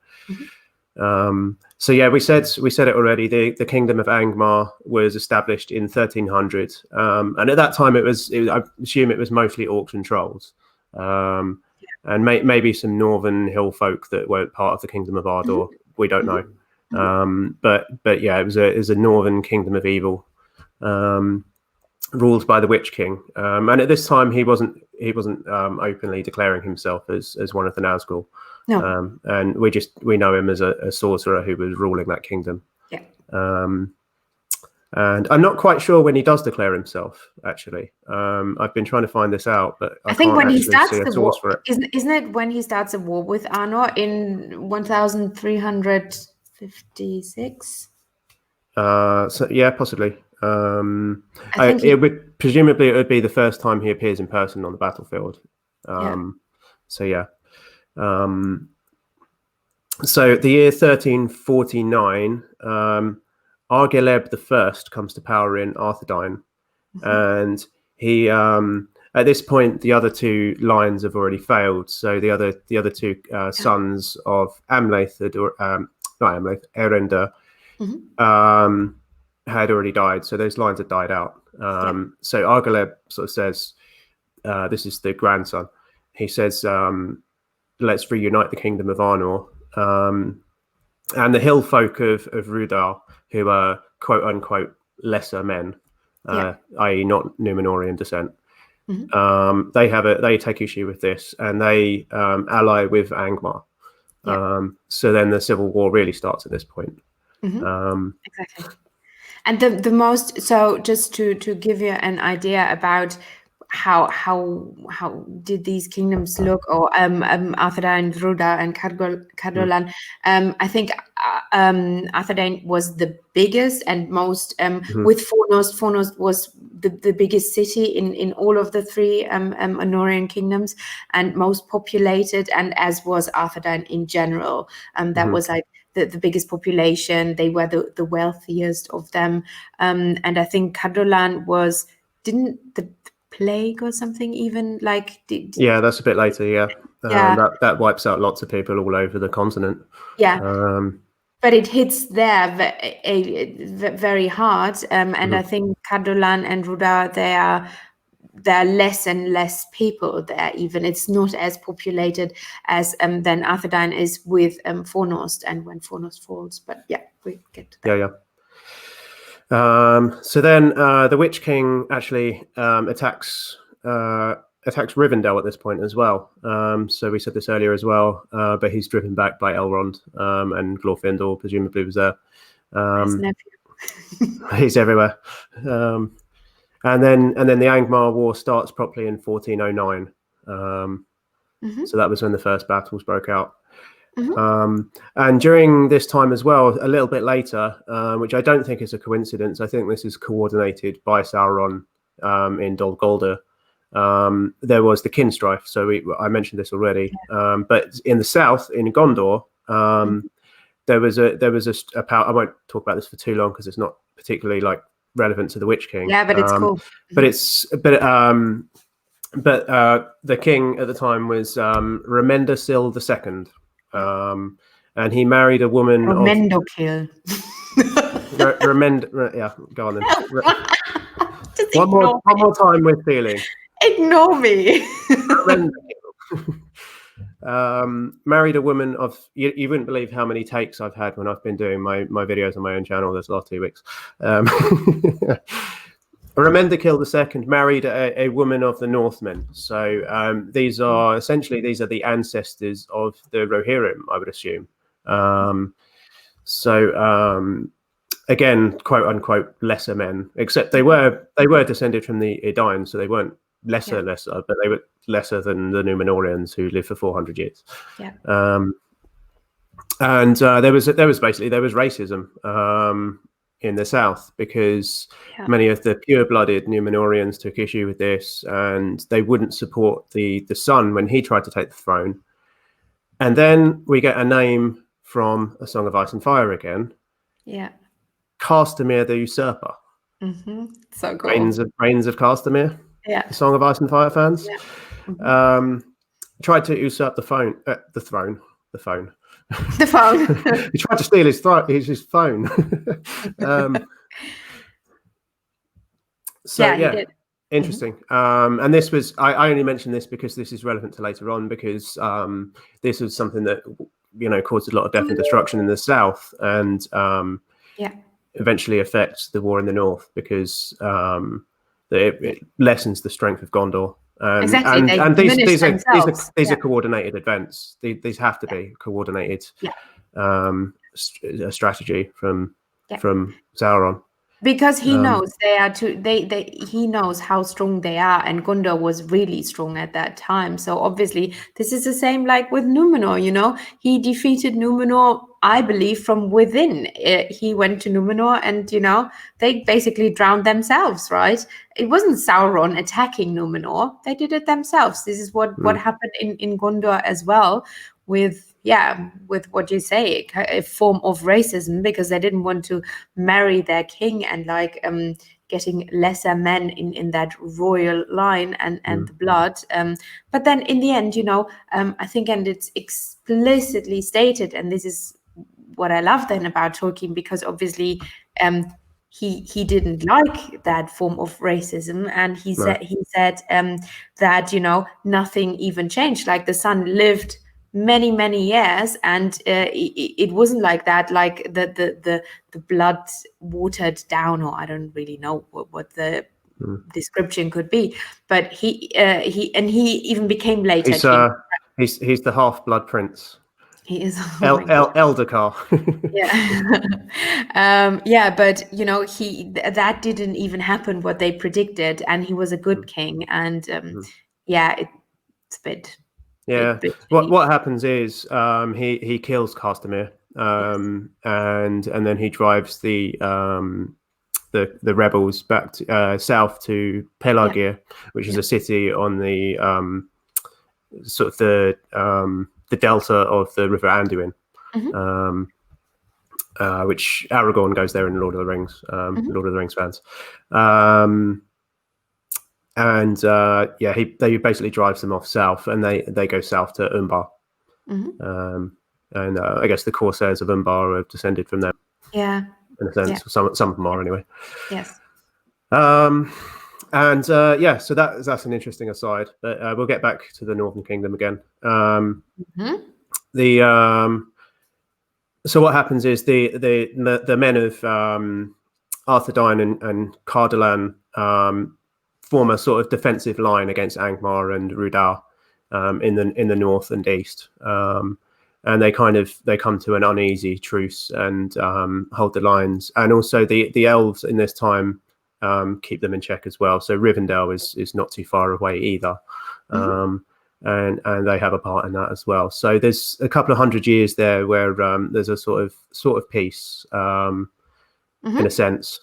So yeah, we said it already. The kingdom of Angmar was established in 1300, and at that time I assume it was mostly orcs and trolls, and maybe some northern hill folk that weren't part of the kingdom of Ardor. We don't know, but yeah, it was a northern kingdom of evil, ruled by the Witch King. And at this time, he wasn't openly declaring himself as one of the Nazgûl. No. And we know him as a sorcerer who was ruling that kingdom. Yeah. And I'm not quite sure when he does declare himself. Actually, I've been trying to find this out, but I think can't when he actually starts see a the source war, for it. isn't it when he starts a war with Arnor in 1356? So yeah, possibly. think it would be the first time he appears in person on the battlefield. So yeah. So the year 1349, Argileb I comes to power in Arthedain, and he at this point the other two lines have already failed. So the other two sons of Amlaeth, not Amlaeth, Erender, had already died. So those lines had died out. So Argileb sort of says, this is the grandson. He says, let's reunite the kingdom of Arnor. And the hill folk of Rudar, who are quote unquote lesser men, i.e. not Númenorian descent, they take issue with this, and they ally with Angmar. So then the civil war really starts at this point. Exactly. And the most, so just to give you an idea about how did these kingdoms look, or Arthedain, Rudar, and Cardolan. I think Arthedain was the biggest and most, with Fornost. Fornost was the biggest city in all of the three Anorian kingdoms, and most populated, and as was Arthedain in general. That was like the biggest population. They were the wealthiest of them, and I think Cardolan didn't the plague or something even like yeah, that's a bit later. That wipes out lots of people all over the continent. But it hits there very hard, and I think Cardolan and Rudar, there are less and less people there. Even it's not as populated as then Arthedain is with Fornost, and when Fornost falls. But yeah, we get to that. So then the Witch King actually attacks Rivendell at this point as well. So we said this earlier as well, but he's driven back by Elrond, and Glorfindel presumably was there. His nephew. He's everywhere. And then the Angmar War starts properly in 1409. So that was when the first battles broke out. And during this time as well, a little bit later, which I don't think is a coincidence, I think this is coordinated by Sauron in Dol Guldur. There was the kin strife, so I mentioned this already. But in the south, in Gondor, there was a power. I won't talk about this for too long because it's not particularly like relevant to the Witch King. Yeah, but it's cool. But the king at the time was Remendersil II. And he married a woman Remendokil. Yeah, go on then. One more time with feeling. Ignore me. Married a woman of you wouldn't believe how many takes I've had when I've been doing my videos on my own channel this last 2 weeks. Remendekil II married a woman of the Northmen. So these are the ancestors of the Rohirrim, I would assume. Again, quote unquote, lesser men, except they were descended from the Edain, so they weren't lesser, but they were lesser than the Númenorians who lived for 400 years. And there was racism in the south, because many of the pure-blooded Númenorians took issue with this, and they wouldn't support the son when he tried to take the throne. And then we get a name from A Song of Ice and Fire again. Castamir the Usurper. So cool. Reigns of Castamir. Yeah. Song of Ice and Fire fans. Yeah. Tried to usurp the throne. The phone. The phone. He tried to steal his phone. So Yeah, he yeah, did. interesting. And this was I only mention this because this is relevant to later on, because this was something that caused a lot of death and destruction in the south, and eventually affects the war in the north, because it lessens the strength of Gondor. Exactly. And They themselves. these are coordinated events. These have to be coordinated. A strategy from Sauron. Because he knows they are he knows how strong they are, and Gondor was really strong at that time. So obviously this is the same like with Numenor, he defeated Numenor, I believe, from within. He went to Numenor and, they basically drowned themselves, right? It wasn't Sauron attacking Numenor. They did it themselves. This is what happened in Gondor as well, with what you say, a form of racism, because they didn't want to marry their king, and getting lesser men in that royal line and the blood. But then in the end, I think, and it's explicitly stated, and this is what I love then about Tolkien, because obviously he didn't like that form of racism, and he said that nothing even changed. Like the son lived many years, and it wasn't like that, like the blood watered down, or I don't really know what the description could be, but he even became later king. He's the half-blood prince. He is Eldacar. But that didn't even happen what they predicted, and he was a good king, and it's a bit. What happens is he kills Castamere, and then he drives the rebels back south to Pelagia, which is a city on the sort of the delta of the River Anduin, which Aragorn goes there in Lord of the Rings. Lord of the Rings fans. They basically drives them off south, and they go south to Umbar. And I guess the Corsairs of Umbar are descended from them. Yeah. In a sense, some of them are anyway. Yes. So that's an interesting aside, but we'll get back to the Northern Kingdom again. So what happens is the men of Arthedain and Cardolan form a sort of defensive line against Angmar and Rudar in the north and east, and they come to an uneasy truce and hold the lines. And also the elves in this time keep them in check as well. So Rivendell is not too far away either, and they have a part in that as well. So there's a couple of 100 years there where there's a sort of peace in a sense.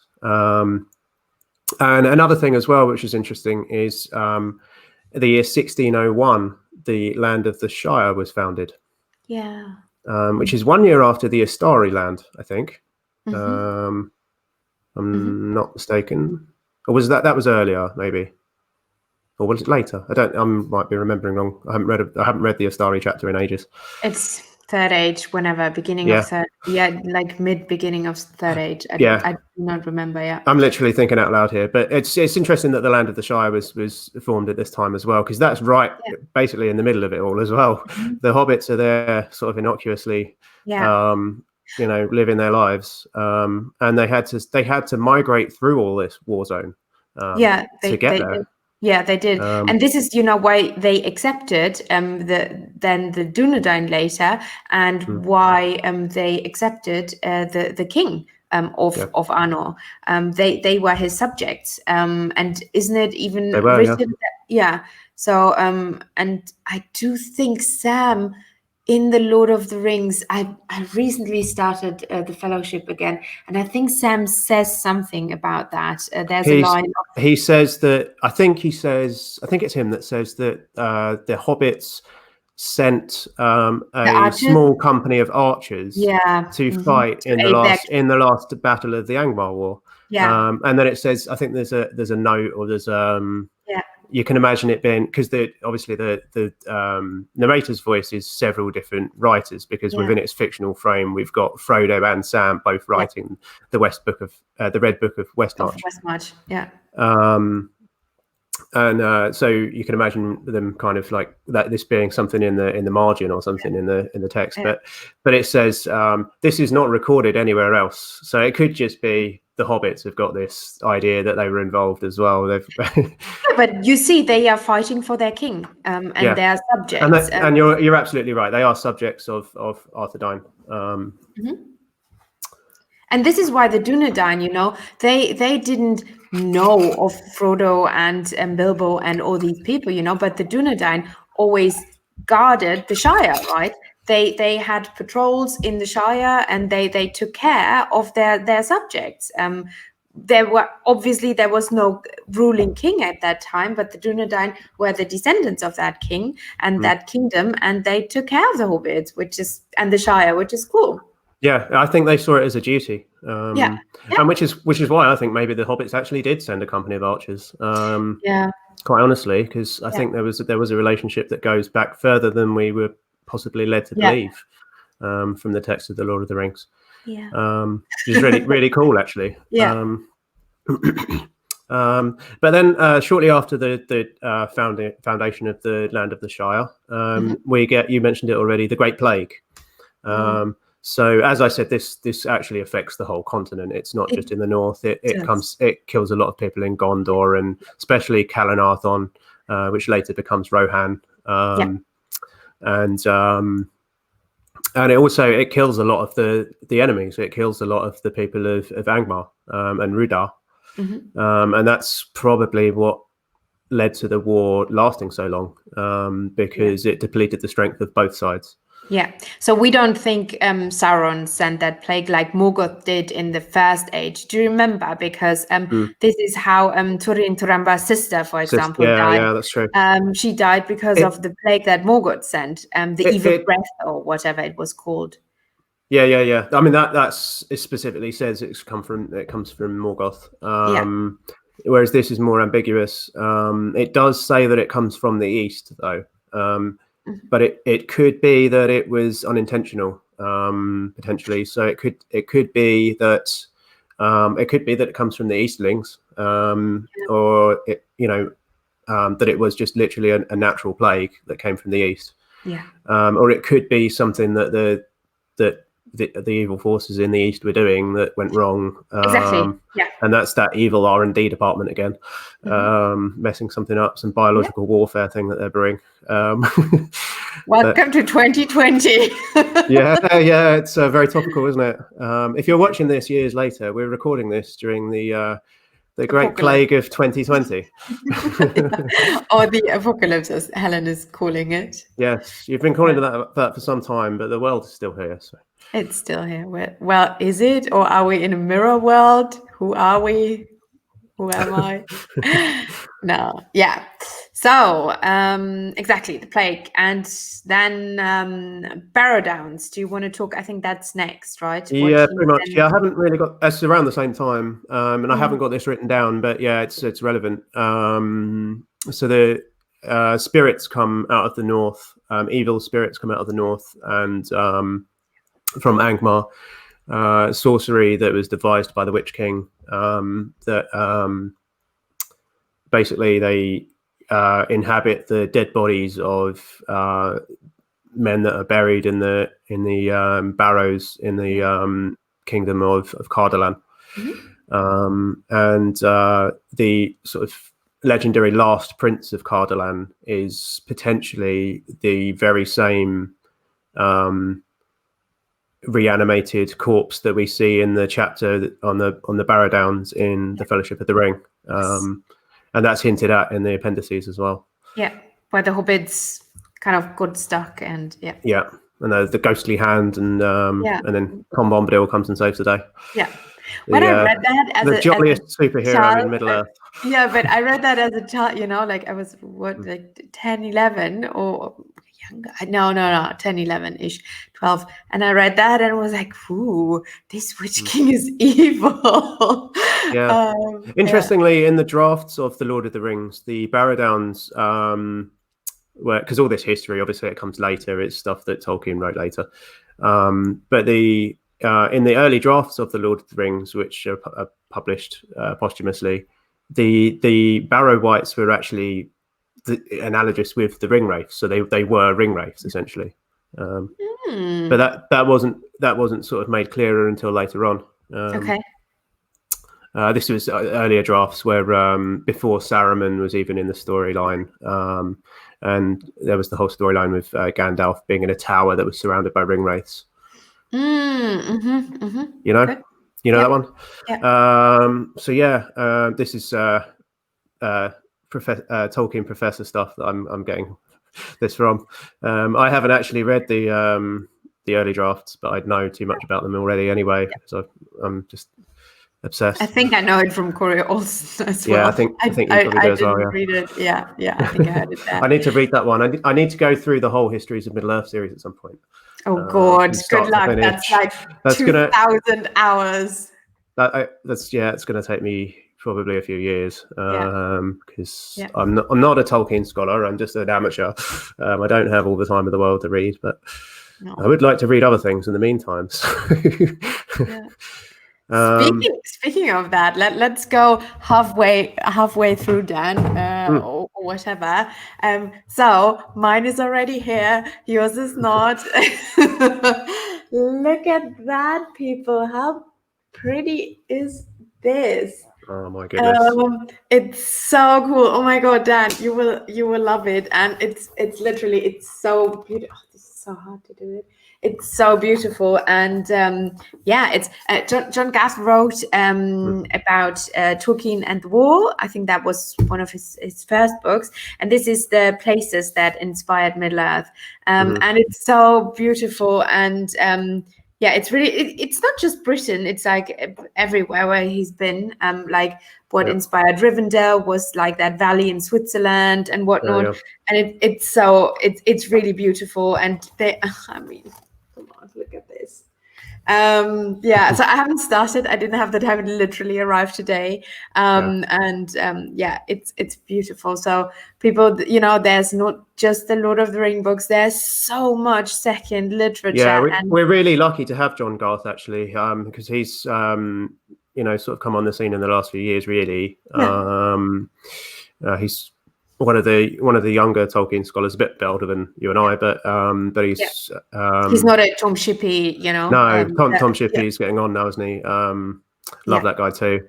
And another thing as well, which is interesting, is the year 1601, the land of the Shire was founded. Yeah. Which is 1 year after the Astari land, I think. I'm not mistaken. Or was that was earlier, maybe? Or was it later? I might be remembering wrong. I haven't read the Astari chapter in ages. It's Third Age, whenever beginning of third, like mid beginning of Third Age. I do not remember. Yeah, I'm literally thinking out loud here, but it's interesting that the land of the Shire was formed at this time as well, because that's basically in the middle of it all as well. The hobbits are there, sort of innocuously, living their lives, and they had to migrate through all this war zone. To get there. Yeah, they did, and this is why they accepted the Dunedain later, and why they accepted the king of Arnor. They were his subjects, and isn't it even written? Yeah. So and I do think Sam, in the Lord of the Rings, I recently started the Fellowship again, and I think Sam says something about that. There's a line. He says that. I think it's him that says that the hobbits sent a small company of archers to fight in the last battle of the Angmar War. And then it says, I think there's a note, or there's you can imagine it being, because obviously the narrator's voice is several different writers, because within its fictional frame we've got Frodo and Sam both writing the Red Book of Westmarch. And so you can imagine them kind of like that, this being something in the margin or something in the text, but it says this is not recorded anywhere else, so it could just be the hobbits have got this idea that they were involved as well. But you see, they are fighting for their king, and their subjects. And you're absolutely right. They are subjects of Arthur Dine. And this is why the Dunedain, they didn't know of Frodo and Bilbo and all these people, but the Dunedain always guarded the Shire, right? They had patrols in the Shire, and they took care of their subjects. There was no ruling king at that time, but the Dunedain were the descendants of that king and that kingdom, and they took care of the hobbits, and the Shire, which is cool. Yeah, I think they saw it as a duty, and which is why I think maybe the hobbits actually did send a company of archers. Quite honestly, because I think there was a relationship that goes back further than we were possibly led to believe from the text of the Lord of the Rings. Which is really really cool, actually. But then shortly after the foundation of the land of the Shire, we get, you mentioned it already, the Great Plague. So as I said, this actually affects the whole continent. It's not just in the north. It kills a lot of people in Gondor, and especially Calenarthon, which later becomes Rohan. And it kills a lot of the enemies. It kills a lot of the people of Angmar and Rudar. And that's probably what led to the war lasting so long, because it depleted the strength of both sides. Yeah, so we don't think Sauron sent that plague like Morgoth did in the First Age. Do you remember? Because this is how Turin Turambar's sister, for example, died. Yeah, that's true. She died because of the plague that Morgoth sent, the evil breath or whatever it was called. Yeah. I mean, it specifically says it comes from Morgoth. Whereas this is more ambiguous. It does say that it comes from the east, though. But it could be that it was unintentional, potentially. So it could be that it comes from the Easterlings, or that it was just literally a natural plague that came from the east. Or it could be something that the evil forces in the east were doing that went wrong. And that's that evil R&D department again, messing something up, some biological warfare thing that they're brewing. Welcome to 2020. yeah, it's very topical, isn't it? If you're watching this years later, we're recording this during the Great Plague of 2020. Or the apocalypse, as Helen is calling it. Yes, you've been calling it that for some time, but the world is still here. So. It's still here. Well, is it? Or are we in a mirror world? Who are we? Who am I? No. Yeah. So, exactly, the plague. And then Barrow-downs. Do you want to talk? I think that's next, right? Yeah, pretty much. Yeah, I haven't really got... It's around the same time. And I haven't got this written down, but yeah, it's relevant. So the spirits come out of the north. Evil spirits come out of the north, and from Angmar, sorcery that was devised by the Witch-king, that basically they inhabit the dead bodies of men that are buried in the barrows in the kingdom of Cardolan. And the sort of legendary last prince of Cardolan is potentially the very same reanimated corpse that we see in the chapter on the Barrow-downs in the Fellowship of the Ring, and that's hinted at in the appendices as well. Yeah, where the hobbits kind of got stuck, and and the ghostly hand, and then Tom Bombadil comes and saves the day. When I read that as the jolliest superhero child, in Middle Earth. Yeah, but I read that as a child, like I was 10, 11, or younger. No, 10, 11-ish, 12. And I read that and was like, ooh, this Witch King is evil. Yeah. Interestingly, in the drafts of the Lord of the Rings, the Barrow-downs, because all this history, obviously, it comes later. It's stuff that Tolkien wrote later. But in the early drafts of the Lord of the Rings, which are published posthumously, the Barrow Wights were actually analogous with the ring wraiths, so they were ring wraiths essentially. But that wasn't sort of made clearer until later on. Okay. This was earlier drafts where before Saruman was even in the storyline, and there was the whole storyline with Gandalf being in a tower that was surrounded by ring wraiths. You know, Good. That one. Yeah. So yeah, this is Tolkien professor stuff that I'm getting this from. I haven't actually read the early drafts, but I know too much about them already anyway. So I'm just obsessed. I think I know it from Corey Olsen as well. Yeah, I think you probably do as well. Yeah. Read it. Yeah, I think I heard it there. I need to read that one. I need to go through the whole Histories of Middle Earth series at some point. Oh God, good luck. That's like 2,000 hours. It's going to take me probably a few years because I'm not a Tolkien scholar. I'm just an amateur. I don't have all the time in the world to read, but I would like to read other things in the meantime. Speaking of that, let's go halfway through, Dan, or whatever. So mine is already here. Yours is not. Look at that, people. How pretty is this? Oh my goodness! It's so cool. Oh my God, Dan, you will love it. And it's literally, it's so beautiful. Oh, this is so hard to do it. It's so beautiful, and it's John Gass wrote about Tolkien and the War. I think that was one of his first books, and this is the places that inspired Middle Earth, and it's so beautiful, and it's really it's not just Britain. It's like everywhere where he's been. Like what inspired Rivendell was like that valley in Switzerland and whatnot, and it's really beautiful, and I mean. Look at this. So I haven't started. I didn't have the time. It literally arrived today. It's beautiful. So people, there's not just the Lord of the Rings books. There's so much second literature. Yeah, we're really lucky to have John Garth actually, because he's sort of come on the scene in the last few years. Really, he's one of the younger Tolkien scholars, a bit older than you and I, but he's not a Tom Shippey, No, Tom Shippey's getting on now, isn't he? Love that guy too.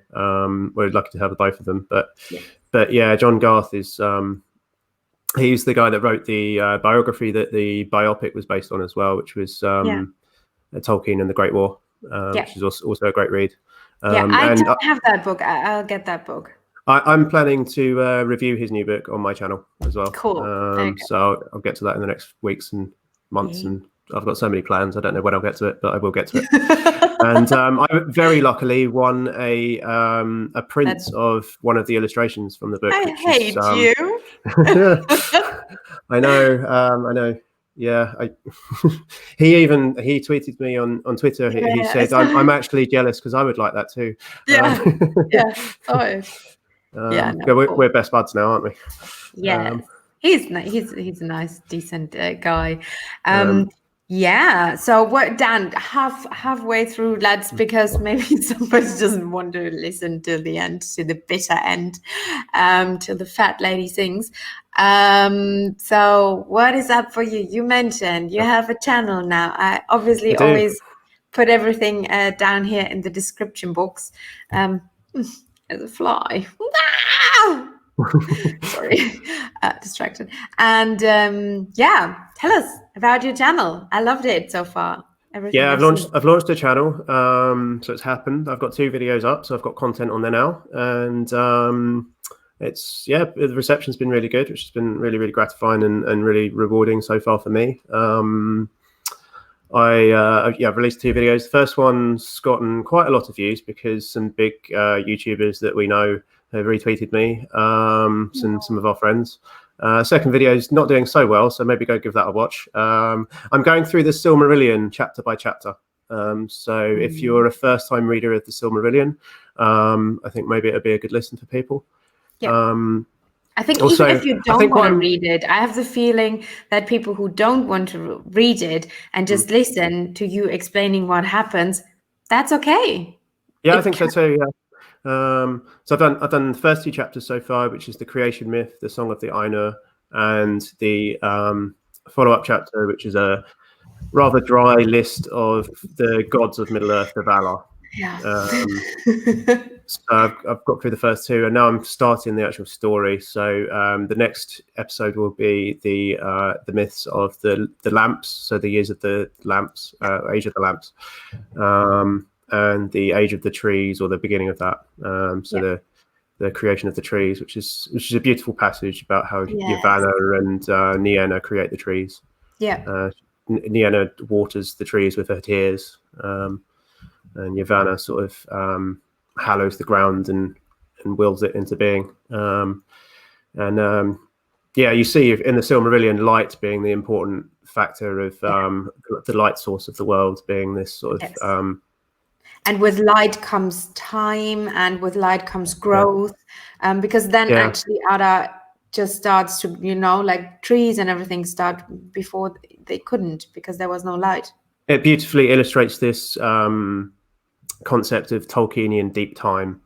We're lucky to have both of them, but John Garth is he's the guy that wrote the biography that the biopic was based on as well, which was Tolkien and the Great War, which is also a great read. I don't have that book. I'll get that book. I'm planning to review his new book on my channel as well. Cool. So I'll get to that in the next weeks and months, and I've got so many plans. I don't know when I'll get to it, but I will get to it. And I very luckily won a print of one of the illustrations from the book. I hate you. I know. Yeah, he tweeted me on Twitter. He said, "I'm actually jealous because I would like that too." We're best buds now, aren't we? Yeah, he's a nice, decent guy. So what, Dan? Halfway through, lads, because maybe somebody doesn't want to listen till the end, to the bitter end, till the fat lady sings. So what is up for you? You mentioned you have a channel now. I obviously always put everything down here in the description box. There's a fly. Sorry, distracted. And tell us about your channel. I loved it so far. Everything I've launched a channel. So it's happened. I've got 2 videos up, so I've got content on there now, and the reception's been really good, which has been really, really gratifying and really rewarding so far for me. I've released 2 videos. The first one's gotten quite a lot of views because some big YouTubers that we know have retweeted me, some of our friends. Second video is not doing so well, so maybe go give that a watch. I'm going through the Silmarillion chapter by chapter. So if you're a first-time reader of the Silmarillion, I think maybe it'll be a good listen for people. Yeah. I think also, even if you don't want to read it, I have the feeling that people who don't want to read it and just listen to you explaining what happens, that's okay. Yeah, I think so too. Yeah. So I've done the first 2 chapters so far, which is the creation myth, the Song of the Ainur, and the follow-up chapter, which is a rather dry list of the gods of Middle-earth, the Valar. Yeah. So I've got through the first 2, and now I'm starting the actual story. So the next episode will be the myths of the lamps, so the years of the lamps, age of the lamps, and the age of the trees, or the beginning of that. The creation of the trees, which is a beautiful passage about how Yavanna and Nienna create the trees. Yeah. Nienna waters the trees with her tears, and Yavanna sort of hallows the ground and wills it into being. You see in the Silmarillion light being the important factor of the light source of the world, being this sort of and with light comes time, and with light comes growth, because then actually Ada just starts to, like trees and everything start before they couldn't, because there was no light. It beautifully illustrates this concept of Tolkienian deep time.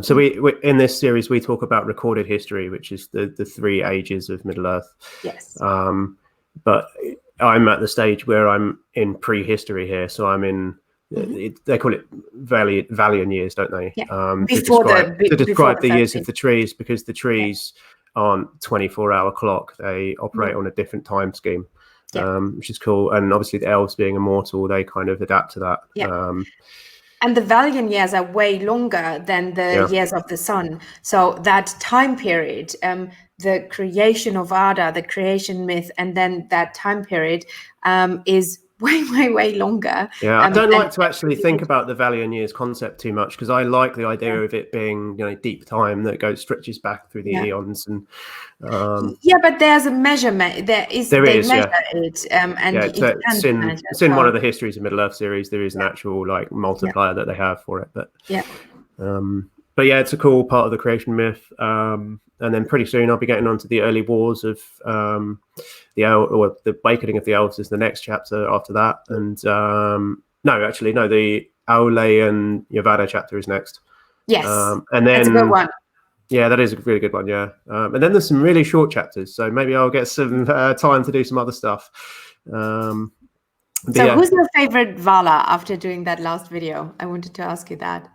So we in this series we talk about recorded history, which is the 3 ages of Middle-earth. Yes. But I'm at the stage where I'm in prehistory here, so I'm in. They call it Valian years, don't they? Yeah. To describe the years of the trees, because the trees aren't 24-hour clock; they operate on a different time scheme, which is cool. And obviously, the elves being immortal, they kind of adapt to that. Yeah. And the Valian years are way longer than the years of the sun. So that time period, the creation of Ada, the creation myth, and then that time period is way longer. Yeah, I don't like to actually think about the Valian years concept too much, because I like the idea of it being, deep time that stretches back through the eons. And but there's a measurement. They measure it, and it's in one of the Histories of Middle-earth series. There is an actual multiplier that they have for it. But it's a cool part of the creation myth. And then pretty soon I'll be getting onto the early wars of the awakening of the elves is the next chapter after that. And the Aule and Yavanna chapter is next. Yes, and then that's a good one. Yeah, that is a really good one. Yeah, and then there's some really short chapters, so maybe I'll get some time to do some other stuff. So who's your favorite Vala after doing that last video? I wanted to ask you that.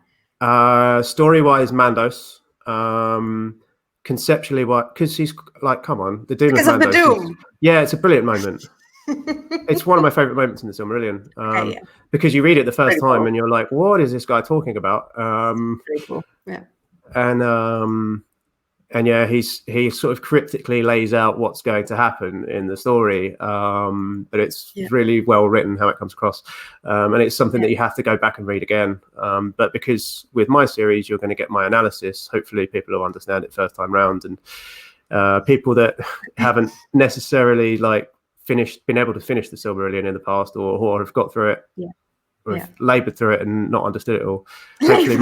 Story-wise, Mandos. Conceptually, because he's come on, the Doom because of Mandos. The Doom. It's a brilliant moment. It's one of my favorite moments in the Silmarillion, because you read it the first time and you're like, what is this guy talking about? Pretty cool. Yeah. And he sort of cryptically lays out what's going to happen in the story, but it's really well written how it comes across, and it's something that you have to go back and read again. But because with my series you're going to get my analysis, hopefully people will understand it first time round, and people that haven't necessarily been able to finish the Silmarillion in the past, or have got through it. We've laboured through it and not understood it all. Hopefully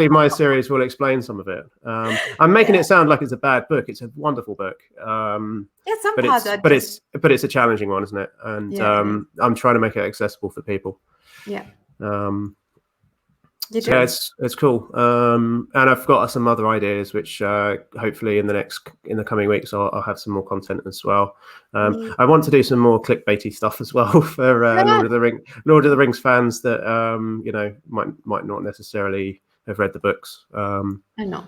my series will explain some of it. I'm making it sound like it's a bad book. It's a wonderful book. But it's a challenging one, isn't it? And I'm trying to make it accessible for people. Yeah. It's cool. And I've got some other ideas, which hopefully in the coming weeks I'll have some more content as well. I want to do some more clickbaity stuff as well for Lord of the Rings fans that might not necessarily have read the books. I know.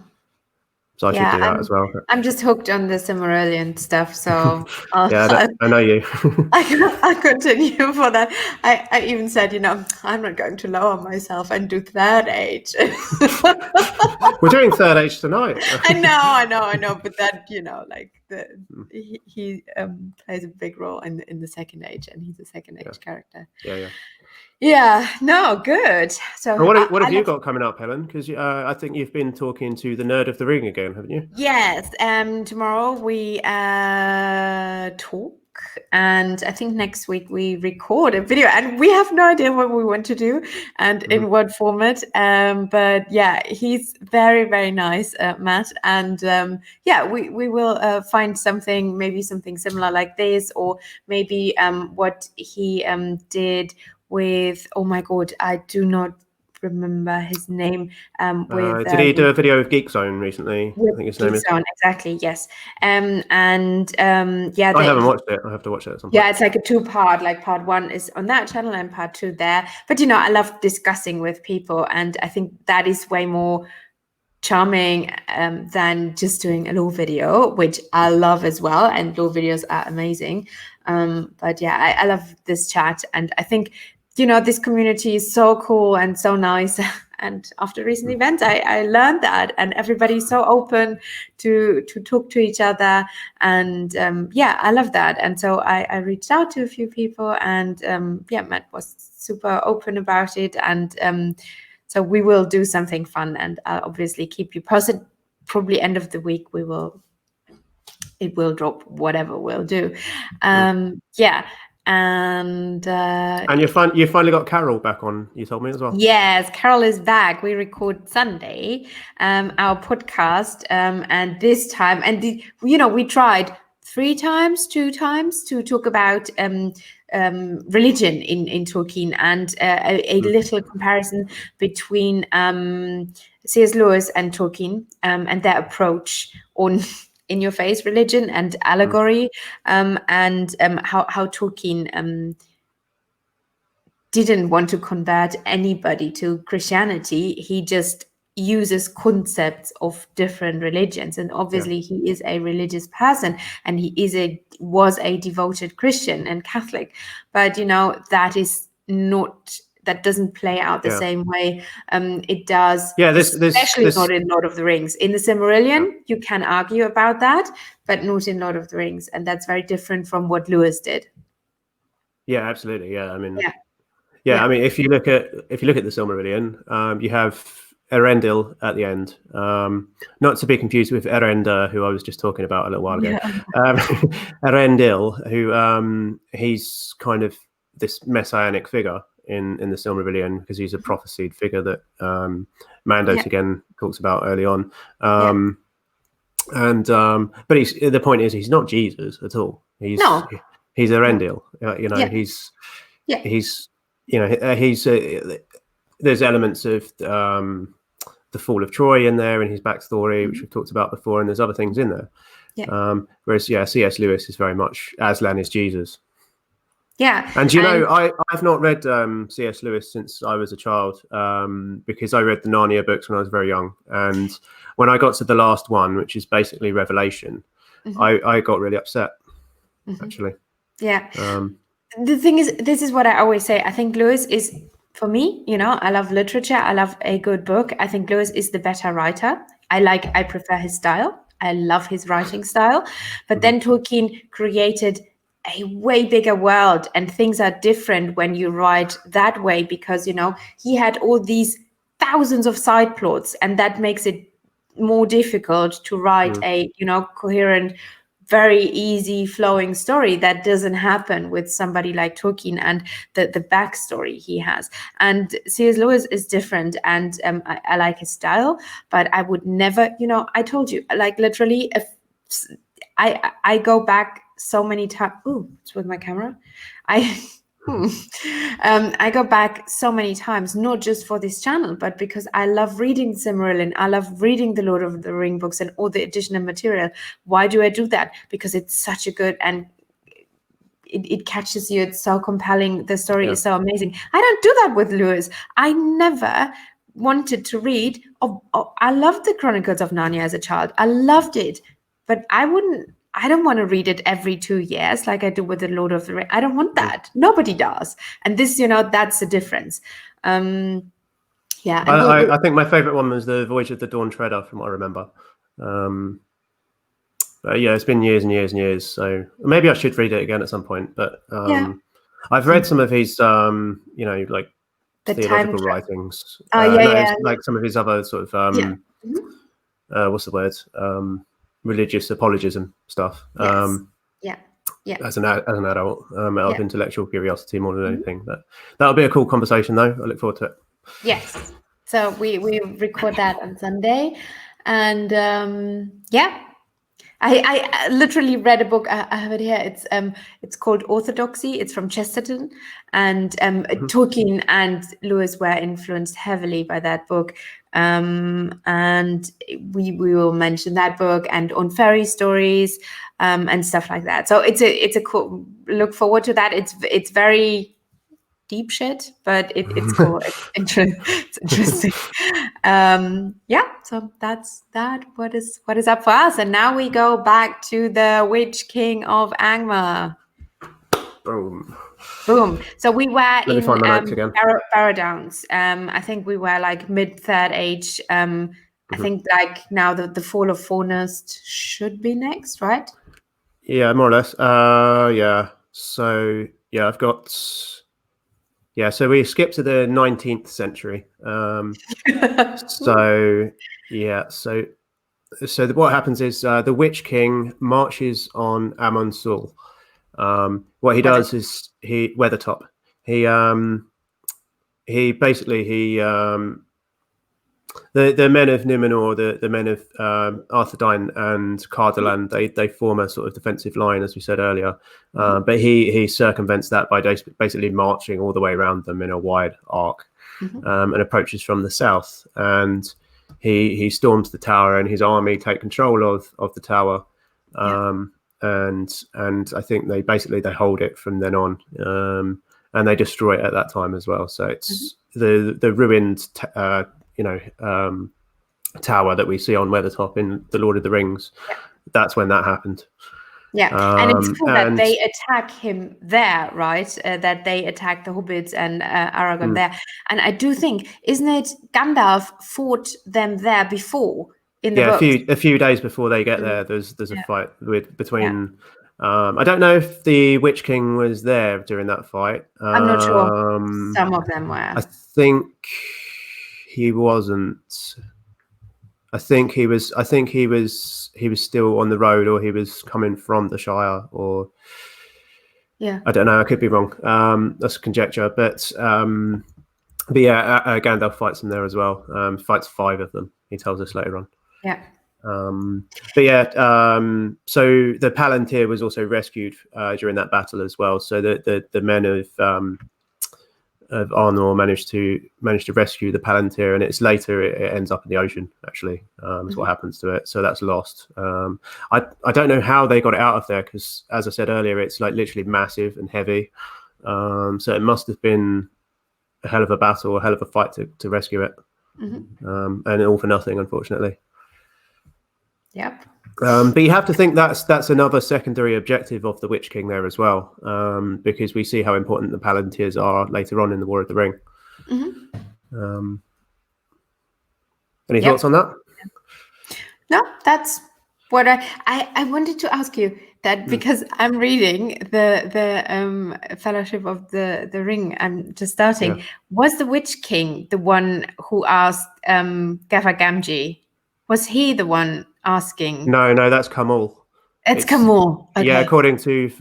So I should do that as well. I'm just hooked on the Silmarillion stuff, so I know you. I'll continue for that. I even said, I'm not going to lower myself and do Third Age. We're doing Third Age tonight. I know, but that he plays a big role in the Second Age, and he's a Second Age character. Yeah, no, good. So And what I have you love. got coming up, Helen? Because I think you've been talking to the Nerd of the Ring again, haven't you? Yes, tomorrow we talk, and I think next week we record a video, and we have no idea what we want to do and in what format. But yeah, he's very, very nice, Matt, and yeah, we will find something, maybe something similar like this, or maybe what he did with. Oh my God, I do not remember his name. With Did he do a video of Geek Zone recently? I think his name Geek is. Zone, exactly, yes. And yeah, I haven't watched it. I have to watch it at some point. yeah, it's like a two-part, like part one is on that channel and part two there. But I love discussing with people, and I think that is way more charming than just doing a law video, which I love as well, and law videos are amazing. But yeah, I love this chat, and I think this community is so cool and so nice. And after recent events, I learned that, and everybody's so open to talk to each other, and yeah, I love that. And so I reached out to a few people, and yeah, Matt was super open about it, and so we will do something fun, and I'll obviously keep you posted. Probably end of the week it will drop, whatever we'll do. Yeah. And And you finally got Carol back on. You told me as well. yes, Carol is back. We record Sunday, our podcast, and this time, and we tried 3 times, 2 times to talk about religion in Tolkien, and a little comparison between C.S. Lewis and Tolkien, and their approach on in your face religion and allegory, and how Tolkien didn't want to convert anybody to Christianity. He just uses concepts of different religions, and obviously he is a religious person, and he was a devoted Christian and Catholic, but that doesn't play out the same way it does, Yeah, especially this. not in Lord of the Rings. In the Silmarillion, you can argue about that, but not in Lord of the Rings, and that's very different from what Lewis did. Yeah, absolutely. Yeah, I mean, Yeah. I mean, if you look at the Silmarillion, you have Erendil at the end. Not to be confused with Erenda, who I was just talking about a little while ago. Erendil, who he's kind of this messianic figure in the Silmarillion, because he's a prophesied figure that Mando again talks about early on. And but the point is, he's not Jesus at all. He's Erendil. There's elements of the fall of Troy in there, and his backstory, which we've talked about before, and there's other things in there. Whereas C.S. Lewis is very much Aslan is Jesus. Yeah. And I've not read C.S. Lewis since I was a child, because I read the Narnia books when I was very young, and when I got to the last one, which is basically Revelation, I got really upset, actually. Yeah. The thing is, this is what I always say. I think Lewis is, for me, I love literature. I love a good book. I think Lewis is the better writer. I prefer his style. I love his writing style. But then Tolkien created a way bigger world, and things are different when you write that way, because, he had all these thousands of side plots, and that makes it more difficult to write a, coherent, very easy flowing story. That doesn't happen with somebody like Tolkien and the backstory he has. And C.S. Lewis is different, and I like his style, but I would never, I told you, like, literally, if I go back so many times. Ooh, it's with my camera. I go back so many times, not just for this channel, but because I love reading Silmarillion. I love reading the Lord of the Ring books and all the additional material. Why do I do that? Because it's such a good, and it catches you. It's so compelling. The story is so amazing. I don't do that with Lewis. I never wanted to read. I loved the Chronicles of Narnia as a child. I loved it, but I don't want to read it every 2 years like I do with the Lord of the Rings. I don't want that. Nobody does. And this, that's the difference. I think my favorite one was the Voyage of the Dawn Treader, from what I remember. But yeah, it's been years and years and years, so maybe I should read it again at some point. But I've read some of his, like The theological time writings. yeah. Like some of his other sort of what's the word? Religious apologism stuff. Yes. Yeah. As an adult, out of intellectual curiosity more than anything. But that'll be a cool conversation, though. I look forward to it. Yes. So we record that on Sunday, and I literally read a book. I have it here. It's called Orthodoxy. It's from Chesterton, and Tolkien and Lewis were influenced heavily by that book. And we will mention that book and on fairy stories and stuff like that. So it's a cool. Look forward to that. It's very deep shit, but it's cool. It's interesting. So that's that. What is up for us? And now we go back to the Witch-king of Angmar. Boom. So we were in Baradowns. I think we were like mid third age. I think like now the Fall of Forest should be next, right? Yeah, more or less. Yeah. So yeah, I've got. Yeah, so we skip to the 19th century. What happens is the Witch King marches on Amun-Sul. What he does is Weathertop. The men of Numenor, the men of Arthedain and Cardolan, they form a sort of defensive line, as we said earlier. But he circumvents that by basically marching all the way around them in a wide arc, and approaches from the south. And he storms the tower, and his army take control of the tower. And I think they hold it from then on, and they destroy it at that time as well. So it's the ruined tower that we see on Weathertop in The Lord of the Rings. That's when that happened. And it's cool that they attack him there, right? That they attack the hobbits and Aragorn there. And I do think, isn't it Gandalf fought them there before in the books? a few days before they get there, there's a fight between. I don't know if the Witch King was there during that fight. I'm not sure. Some of them were. I think he wasn't. I think he was still on the road, or he was coming from the Shire, or I don't know. I could be wrong. That's conjecture, but Gandalf fights them there as well. Fights 5 of them. He tells us later on. So the Palantir was also rescued during that battle as well. So the men of Arnor managed to rescue the Palantir, and it's later it ends up in the ocean. Actually, is what happens to it. So that's lost. I don't know how they got it out of there, because as I said earlier, it's like literally massive and heavy. So it must have been a hell of a battle, a hell of a fight to rescue it, and all for nothing, unfortunately. Yep. But you have to think that's another secondary objective of the Witch King there as well, because we see how important the Palantirs are later on in the War of the Ring. Any thoughts on that? No, that's what I wanted to ask you that, because I'm reading the Fellowship of the Ring. I'm just starting. Yeah. Was the Witch King the one who asked Gaffer Gamgee? Was he the one asking? No, that's Camul. It's Camul. Okay. Yeah, according to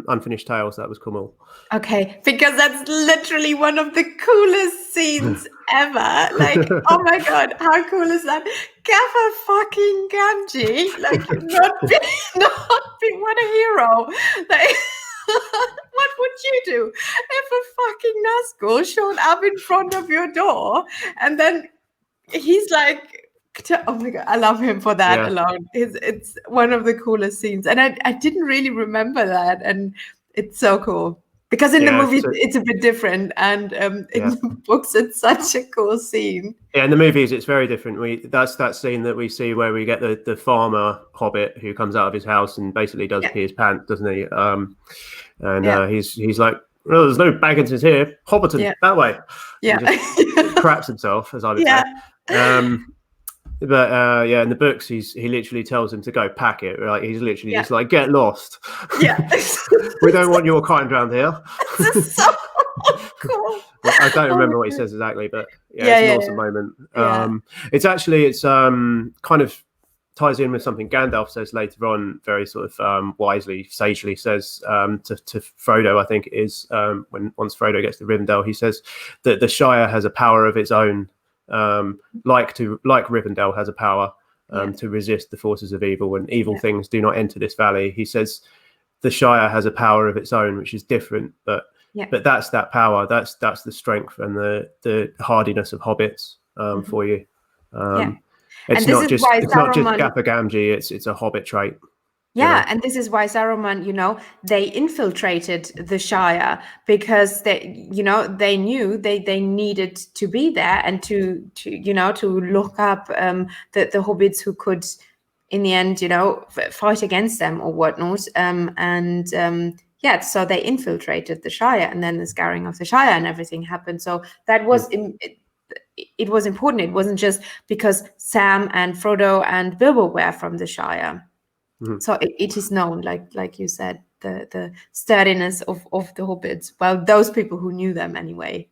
Unfinished Tales, that was Camul. Okay, because that's literally one of the coolest scenes ever. Like, oh my god, how cool is that? Gaffer fucking Gamgee, like, not be what a hero. Like, what would you do if a fucking Nazgûl showed up in front of your door, and then he's like, oh my god, I love him for that alone. It's one of the coolest scenes, and I didn't really remember that, and it's so cool because in the movies it's a bit different, and in the books it's such a cool scene. Yeah, in the movies it's very different. That's that scene that we see where we get the farmer hobbit who comes out of his house and basically does pee his pants, doesn't he? He's like, well, there's no Bagginses here, Hobbiton that way. Yeah, he just craps himself, as I would say. But in the books, he literally tells him to go pack it. Like he's literally just like, get lost. Yeah. We don't want your kind around here. This is so cool. I don't Oh remember my what he God. says exactly, but Yeah, it's an yeah, awesome yeah. moment. Yeah. It's kind of ties in with something Gandalf says later on, very sort of wisely, sagely says to Frodo, I think it is, once Frodo gets to Rivendell, he says that the Shire has a power of its own, like Rivendell has a power to resist the forces of evil, and evil things do not enter this valley. He says the Shire has a power of its own, which is different, but that's that power. That's the strength and the hardiness of hobbits for you. And this is why It's not just Saruman. Gappa Gamgee. It's a hobbit trait. Yeah, and this is why Saruman, they infiltrated the Shire because they knew they needed to be there and to look up the hobbits who could, in the end, fight against them or whatnot. So they infiltrated the Shire, and then the scouring of the Shire and everything happened. So that was it was important. It wasn't just because Sam and Frodo and Bilbo were from the Shire. So it is known, like you said, the sturdiness of the hobbits. Well, those people who knew them anyway.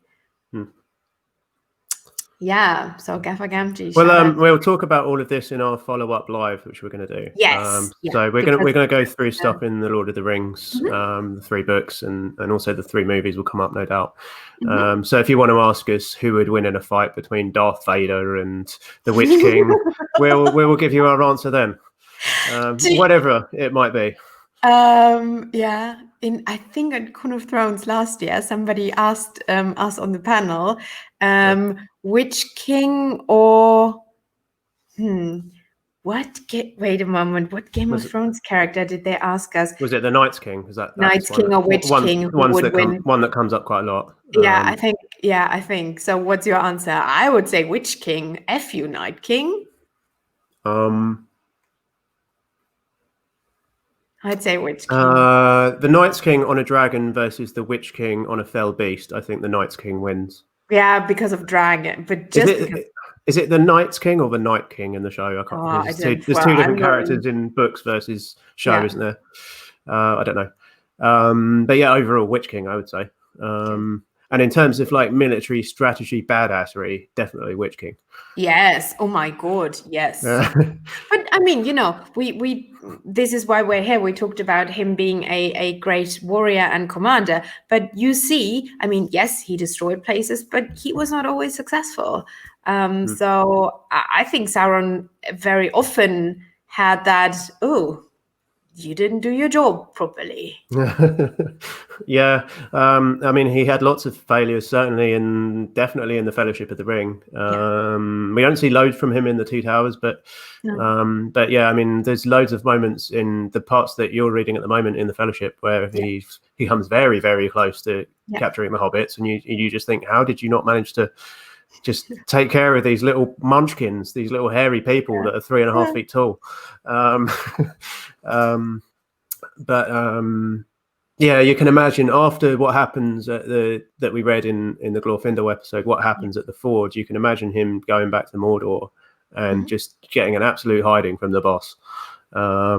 Yeah. So Gaffer Gamgee. Well, we'll talk about all of this in our follow-up live, which we're going to do. Yes. So we're going to go through stuff in the Lord of the Rings, the 3 books, and also the 3 movies will come up, no doubt. So if you want to ask us who would win in a fight between Darth Vader and the Witch King, we will give you our answer then. Whatever it might be. I think at Crown of Thrones last year, somebody asked us on the panel, which king or wait a moment, what Game of Thrones character did they ask us? Was it the Night's King? Was that Night's King or Witch King who would win? One that comes up quite a lot. I think. So what's your answer? I would say Witch King. F you, Night King. I'd say Witch King. The Night's King on a dragon versus the Witch King on a fell beast. I think the Night's King wins. Yeah, because of dragon. But is it the Night's King or the Night King in the show? I can't. There's 2 different characters in books versus show, isn't there? I don't know. But yeah, overall, Witch King, I would say. And in terms of like military strategy badassery, definitely Witch King. Yes. Oh my God. Yes. But I mean, we this is why we're here. We talked about him being a great warrior and commander. But you see, I mean, yes, he destroyed places, but he was not always successful. So I think Sauron very often had that, you didn't do your job properly. Yeah. I mean, he had lots of failures, certainly, and definitely in the Fellowship of the Ring. We don't see loads from him in the 2 Towers, but yeah, I mean, there's loads of moments in the parts that you're reading at the moment in the Fellowship where he comes very, very close to capturing the hobbits, and you just think, how did you not manage to just take care of these little munchkins, these little hairy people that are 3.5 feet tall? Yeah, you can imagine after what happens at that we read in the Glorfindel episode, what happens at the Forge. You can imagine him going back to Mordor and just getting an absolute hiding from the boss. I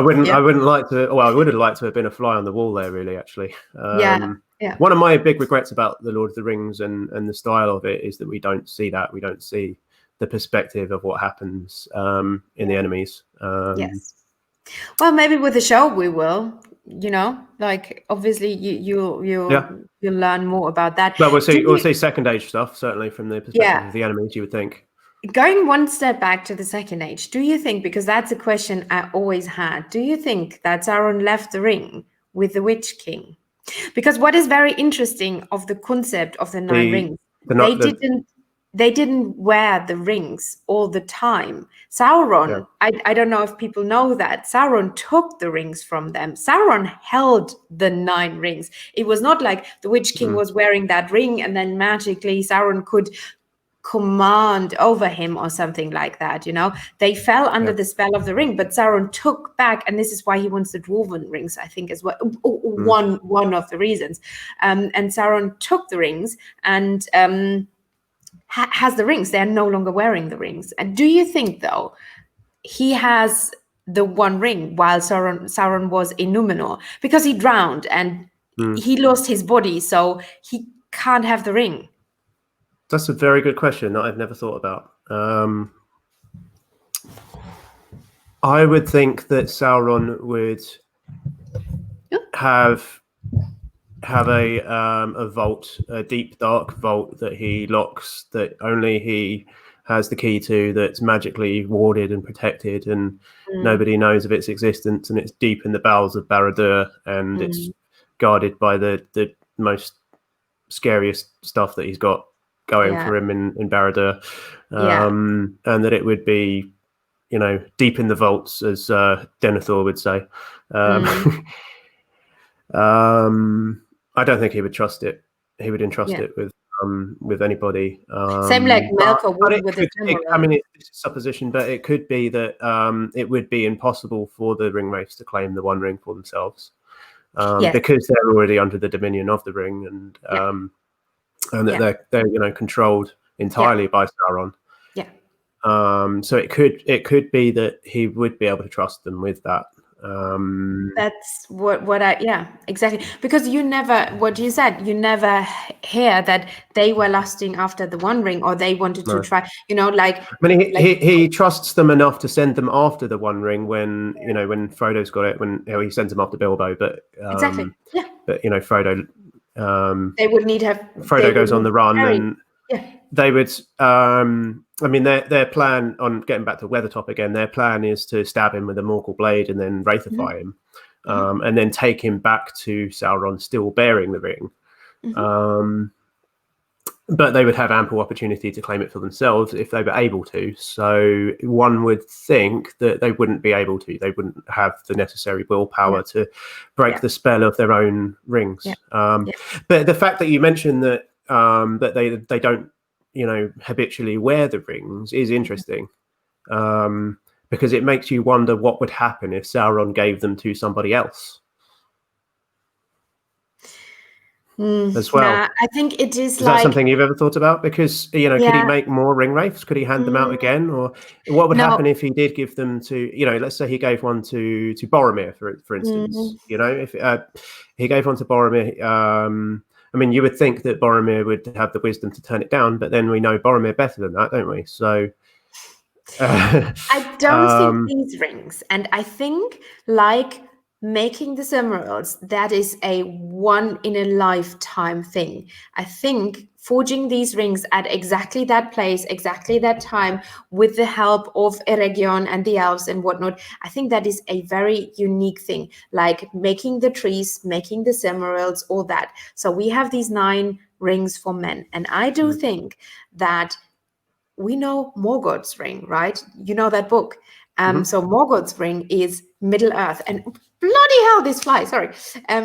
wouldn't like to. Well, I would have liked to have been a fly on the wall there, really. Actually, one of my big regrets about the Lord of the Rings and the style of it is that we don't see that. We don't see the perspective of what happens in the enemies. Yes. Well, maybe with the show we will. Like obviously you'll learn more about that. But we'll see Second Age stuff, certainly from the perspective of the enemies. You would think. Going one step back to the Second Age, do you think, because that's a question I always had, do you think that Sauron left the ring with the Witch King? Because what is very interesting of the concept of the 9 rings, they didn't wear the rings all the time. Sauron, I don't know if people know that, Sauron took the rings from them. Sauron held the 9 rings. It was not like the Witch King was wearing that ring and then magically Sauron could command over him or something like that. They fell under the spell of the ring, but Sauron took back, and this is why he wants the dwarven rings, I think, as well. One of the reasons. And Sauron took the rings and has the rings. They're no longer wearing the rings. And do you think, though, he has the one ring while Sauron was in Numenor? Because he drowned and he lost his body, so he can't have the ring. That's a very good question that I've never thought about. I would think that Sauron would have a vault, a deep dark vault that he locks, that only he has the key to, that's magically warded and protected, and nobody knows of its existence, and it's deep in the bowels of Barad-dûr, and it's guarded by the most scariest stuff that he's got going for him in Barad-dûr, and that it would be, you know, deep in the vaults, as Denethor would say. I don't think he would trust it. He would entrust it with anybody. Same like Melkor would with the it's a supposition, but it could be that it would be impossible for the ring wraiths to claim the One Ring for themselves, because they're already under the dominion of the ring, and that they're controlled entirely by Sauron. So it could be that he would be able to trust them with that. That's what I exactly, because you never, what you said, you never hear that they were lusting after the One Ring, or they wanted to try, like, I mean, he trusts them enough to send them after the One Ring when when Frodo's got it, when he sends them after Bilbo, but but Frodo, they would need have Frodo goes on the run, and they would I mean, their plan, on getting back to Weathertop again, their plan is to stab him with a Morgul blade and then wraithify him, and then take him back to Sauron still bearing the ring. But they would have ample opportunity to claim it for themselves if they were able to. So one would think that they wouldn't be able to. They wouldn't have the necessary willpower to break the spell of their own rings. But the fact that you mentioned that that they don't habitually wear the rings is interesting, because it makes you wonder what would happen if Sauron gave them to somebody else as well. I think it is that something you've ever thought about? Because could he make more ring wraiths? Could he hand them out again? Or what would happen if he did give them to, let's say he gave one to Boromir, for instance. If he gave one to Boromir, I mean, you would think that Boromir would have the wisdom to turn it down, but then we know Boromir better than that, don't we? So I don't think these rings, and I think, like making the emeralds, that is a one in a lifetime thing. I think forging these rings at exactly that place, exactly that time, with the help of Eregion and the elves and whatnot, I think that is a very unique thing, like making the trees, making the emeralds, all that. So we have these 9 rings for men, and I do think that we know Morgoth's ring, right? You know that book. So Morgoth's ring is Middle Earth, and bloody hell, this fly! Sorry,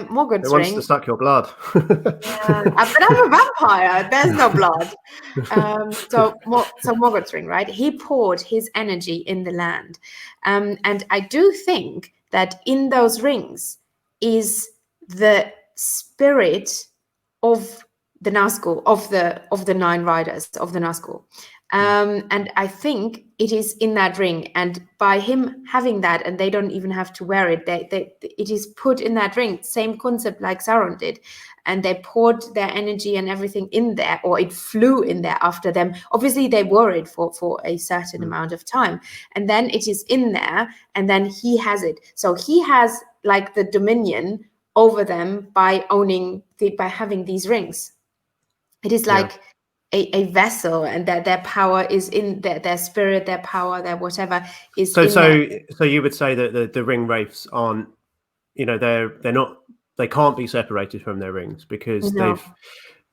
Morgoth's ring. It wants to suck your blood. But I'm a vampire. There's no blood. So Morgoth's ring, right? He poured his energy in the land, and I do think that in those rings is the spirit of the Nazgûl, of the 9 riders of the Nazgûl. And I think it is in that ring, and by him having that, and they don't even have to wear it, it is put in that ring. Same concept like Sauron did, and they poured their energy and everything in there, or it flew in there after them. Obviously, they wore it for a certain amount of time, and then it is in there, and then he has it. So he has like the dominion over them by by having these rings. It is like a vessel, and that their power is in their spirit, their power, their whatever is. So you would say that the ring wraiths aren't, they're not, they can't be separated from their rings, because they've,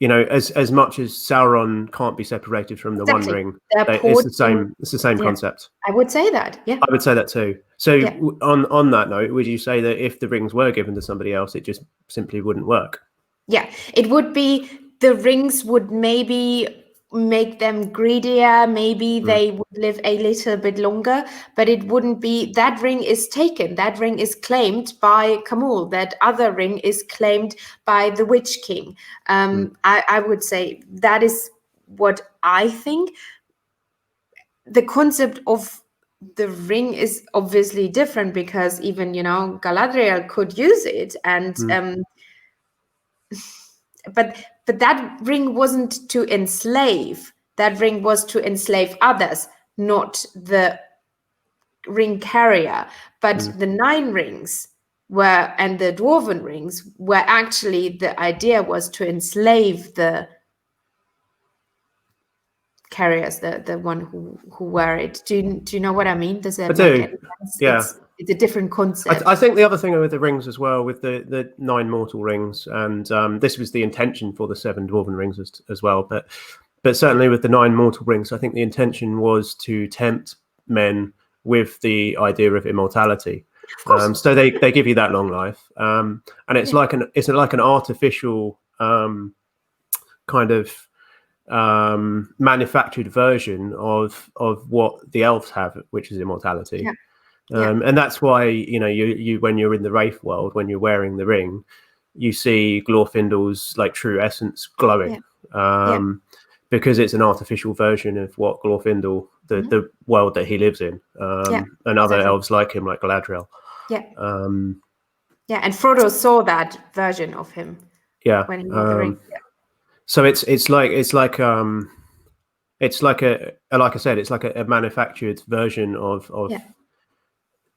as much as Sauron can't be separated from the One Ring, it's the same concept. I would say that. Yeah, I would say that too. So on that note, would you say that if the rings were given to somebody else, it just simply wouldn't work? Yeah, it would be. The rings would maybe make them greedier. Maybe they would live a little bit longer, but it wouldn't be. That ring is taken. That ring is claimed by Camul. That other ring is claimed by the Witch-king. I would say that is what I think the concept of the ring is obviously different, because even, you know, Galadriel could use it, and but that ring wasn't to enslave. That ring was to enslave others, not the ring carrier. But the 9 rings were, and the dwarven rings were, actually the idea was to enslave the carriers, the one who wear it. Do you know what I mean? Does it make any sense? Yeah. It's a different concept. I think the other thing with the rings as well, with the 9 mortal rings, and this was the intention for the 7 dwarven rings as well, but certainly with the 9 mortal rings, I think the intention was to tempt men with the idea of immortality. So they give you that long life, and it's like an artificial kind of manufactured version of what the elves have, which is immortality. And that's why, you know, you when you're in the Wraith world, when you're wearing the ring, you see Glorfindel's like true essence glowing, because it's an artificial version of what Glorfindel, the world that he lives in, and other elves like him, like Galadriel. And Frodo saw that version of him. When he wore the ring. So it's like I said, it's like a manufactured version of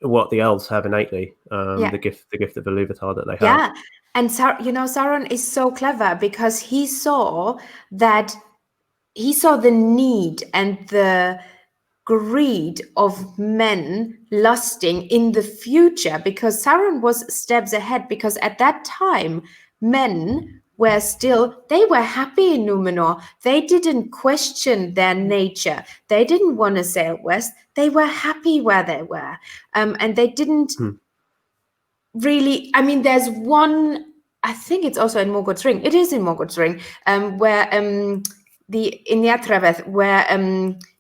what the elves have innately, the gift of Iluvatar that they have. And you know, Sauron is so clever, because he saw the need and the greed of men lusting in the future, because Sauron was steps ahead, because at that time men were they were happy in Numenor. They didn't question their nature. They didn't want to sail west. They were happy where they were. And they didn't really, I mean, there's one, I think it's also in Morgoth's Ring. It is in Morgoth's Ring, where in the Atraveth, where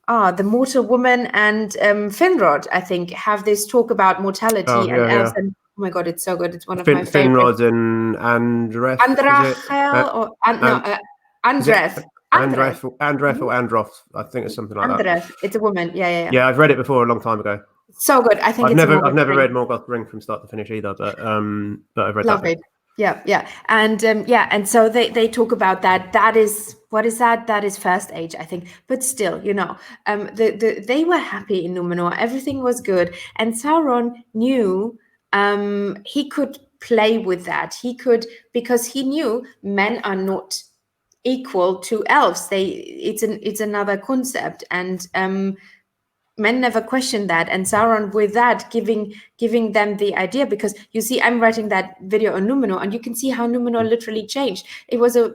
the mortal woman and Finrod, I think, have this talk about mortality and elves. And oh my god, it's so good. It's one of my favorites. Finrod and Andreth. Andrachel or Andreth. Andreth or Androth. I think it's something like that. It's a woman. Yeah. Yeah, I've read it before a long time ago. So good. I think I've never read Morgoth's Ring from start to finish either, but I've read that. Yeah. And so they talk about that. That is, what is that? That is First Age, I think. But still, you know, they were happy in Numenor. Everything was good, and Sauron knew he could play with that. He could, because he knew men are not equal to elves. It's another concept, and men never questioned that. And Sauron, with that, giving them the idea, because you see, I'm writing that video on Numenor, and you can see how Numenor literally changed. It was a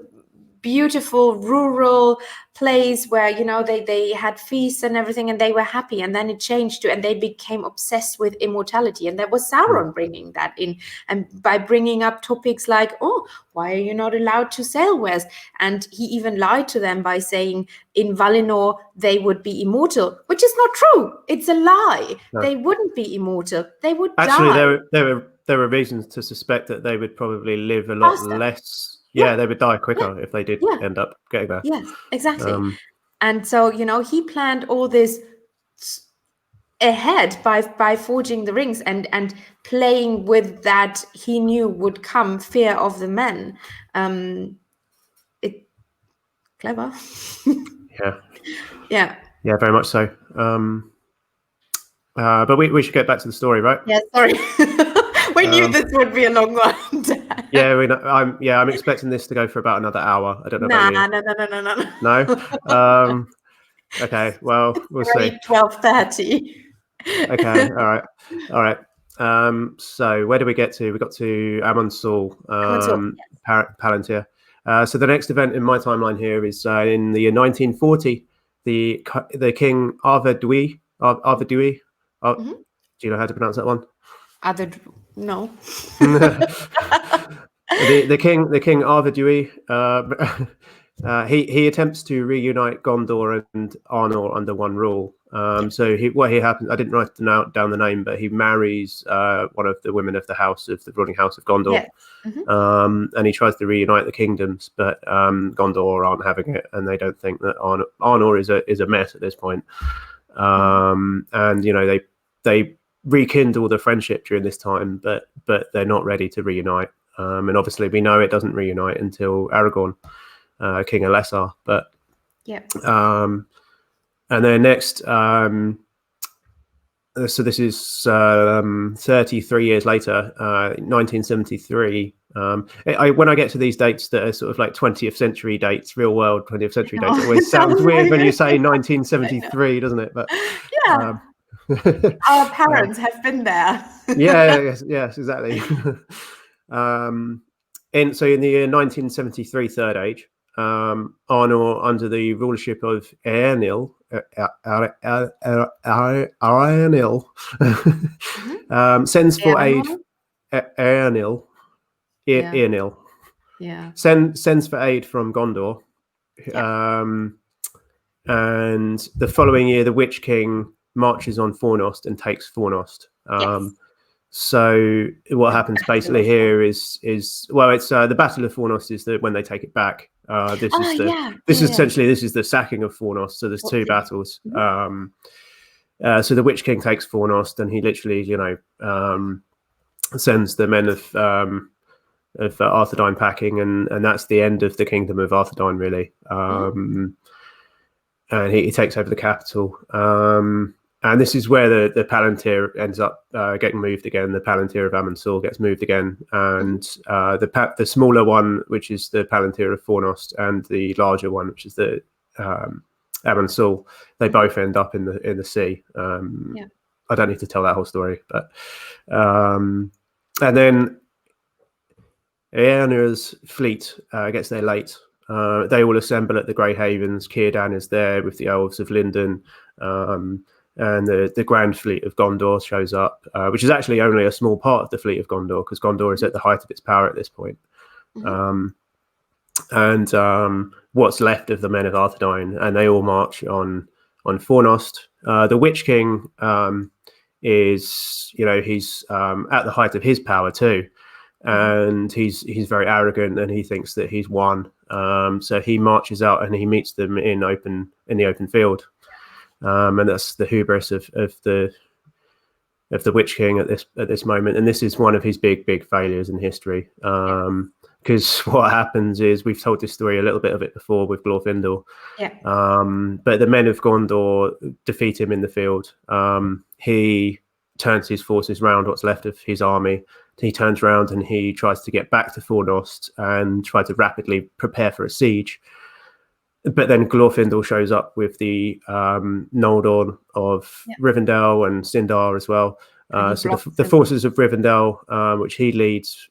beautiful rural place where, you know, they had feasts and everything, and they were happy, and then it changed and they became obsessed with immortality. And that was Sauron bringing that in, and by bringing up topics like, oh, why are you not allowed to sail west? And he even lied to them by saying in Valinor they would be immortal, which is not true. It's a lie. They wouldn't be immortal. They would die. There were reasons to suspect that they would probably live a lot less. Yeah, they would die quicker if they did end up getting there. Yes, exactly. And so, you know, he planned all this ahead by forging the rings and playing with that he knew would come, fear of the men. Clever. Yeah, very much so. But we should get back to the story, right? Yeah, sorry. We knew this would be a long one. I'm expecting this to go for about another hour. I don't know about you. No. Okay. Well, we'll see. 12:30. Okay. All right. So where did we get to? We got to Amon Sul, Palantir. So the next event in my timeline here is in the year 1940. The king Arvedui. Do you know how to pronounce that one? No. The king Arvedui he attempts to reunite Gondor and Arnor under one rule. So what happens, I didn't write down the name, but he marries one of the women of the ruling house of Gondor. Yes. Mm-hmm. And he tries to reunite the kingdoms, but Gondor aren't having it, and they don't think that Arnor is a mess at this point. And they rekindle the friendship during this time, but they're not ready to reunite. And obviously, we know it doesn't reunite until Aragorn, King of Lesser. But and then next, so this is 33 years later, 1973. When I get to these dates that are sort of like 20th century dates, real world 20th century dates, it always sounds weird when you say 1973, doesn't it? But our parents have been there. yes, exactly. In the year 1973 Third Age, Arnor, under the rulership of Eärnil, sends for aid. Eärnil, sends for aid from Gondor, and the following year, the Witch King marches on Fornost and takes Fornost. So what happens basically here is well, it's the Battle of Fornost is when they take it back. This is essentially the sacking of Fornost. So there's two battles. So the Witch King takes Fornost, and he literally, sends the men of Arthedain packing, and that's the end of the kingdom of Arthedain, really. And he takes over the capital. And this is where the Palantir ends up getting moved again. The Palantir of Amansul gets moved again, and the smaller one, which is the Palantir of Fornost, and the larger one, which is the Amansul, they both end up in the sea. I don't need to tell that whole story, but and then Eärnir's fleet gets there late. They all assemble at the Grey Havens. Círdan is there with the elves of Lindon. And the Grand Fleet of Gondor shows up, which is actually only a small part of the Fleet of Gondor, because Gondor is at the height of its power at this point. And what's left of the men of Arthedain, and they all march on Fornost. The Witch King is, he's at the height of his power too, and he's very arrogant, and he thinks that he's won. So he marches out and he meets them in the open field. And that's the hubris of the Witch King at this moment, and this is one of his big failures in history. Because what happens is, we've told this story a little bit of it before with Glorfindel, but the men of Gondor defeat him in the field. He turns his forces round, what's left of his army. He turns around and he tries to get back to Fornost and try to rapidly prepare for a siege. But then Glorfindel shows up with the Noldor of Rivendell and Sindar as well. So the forces of Rivendell, which he leads,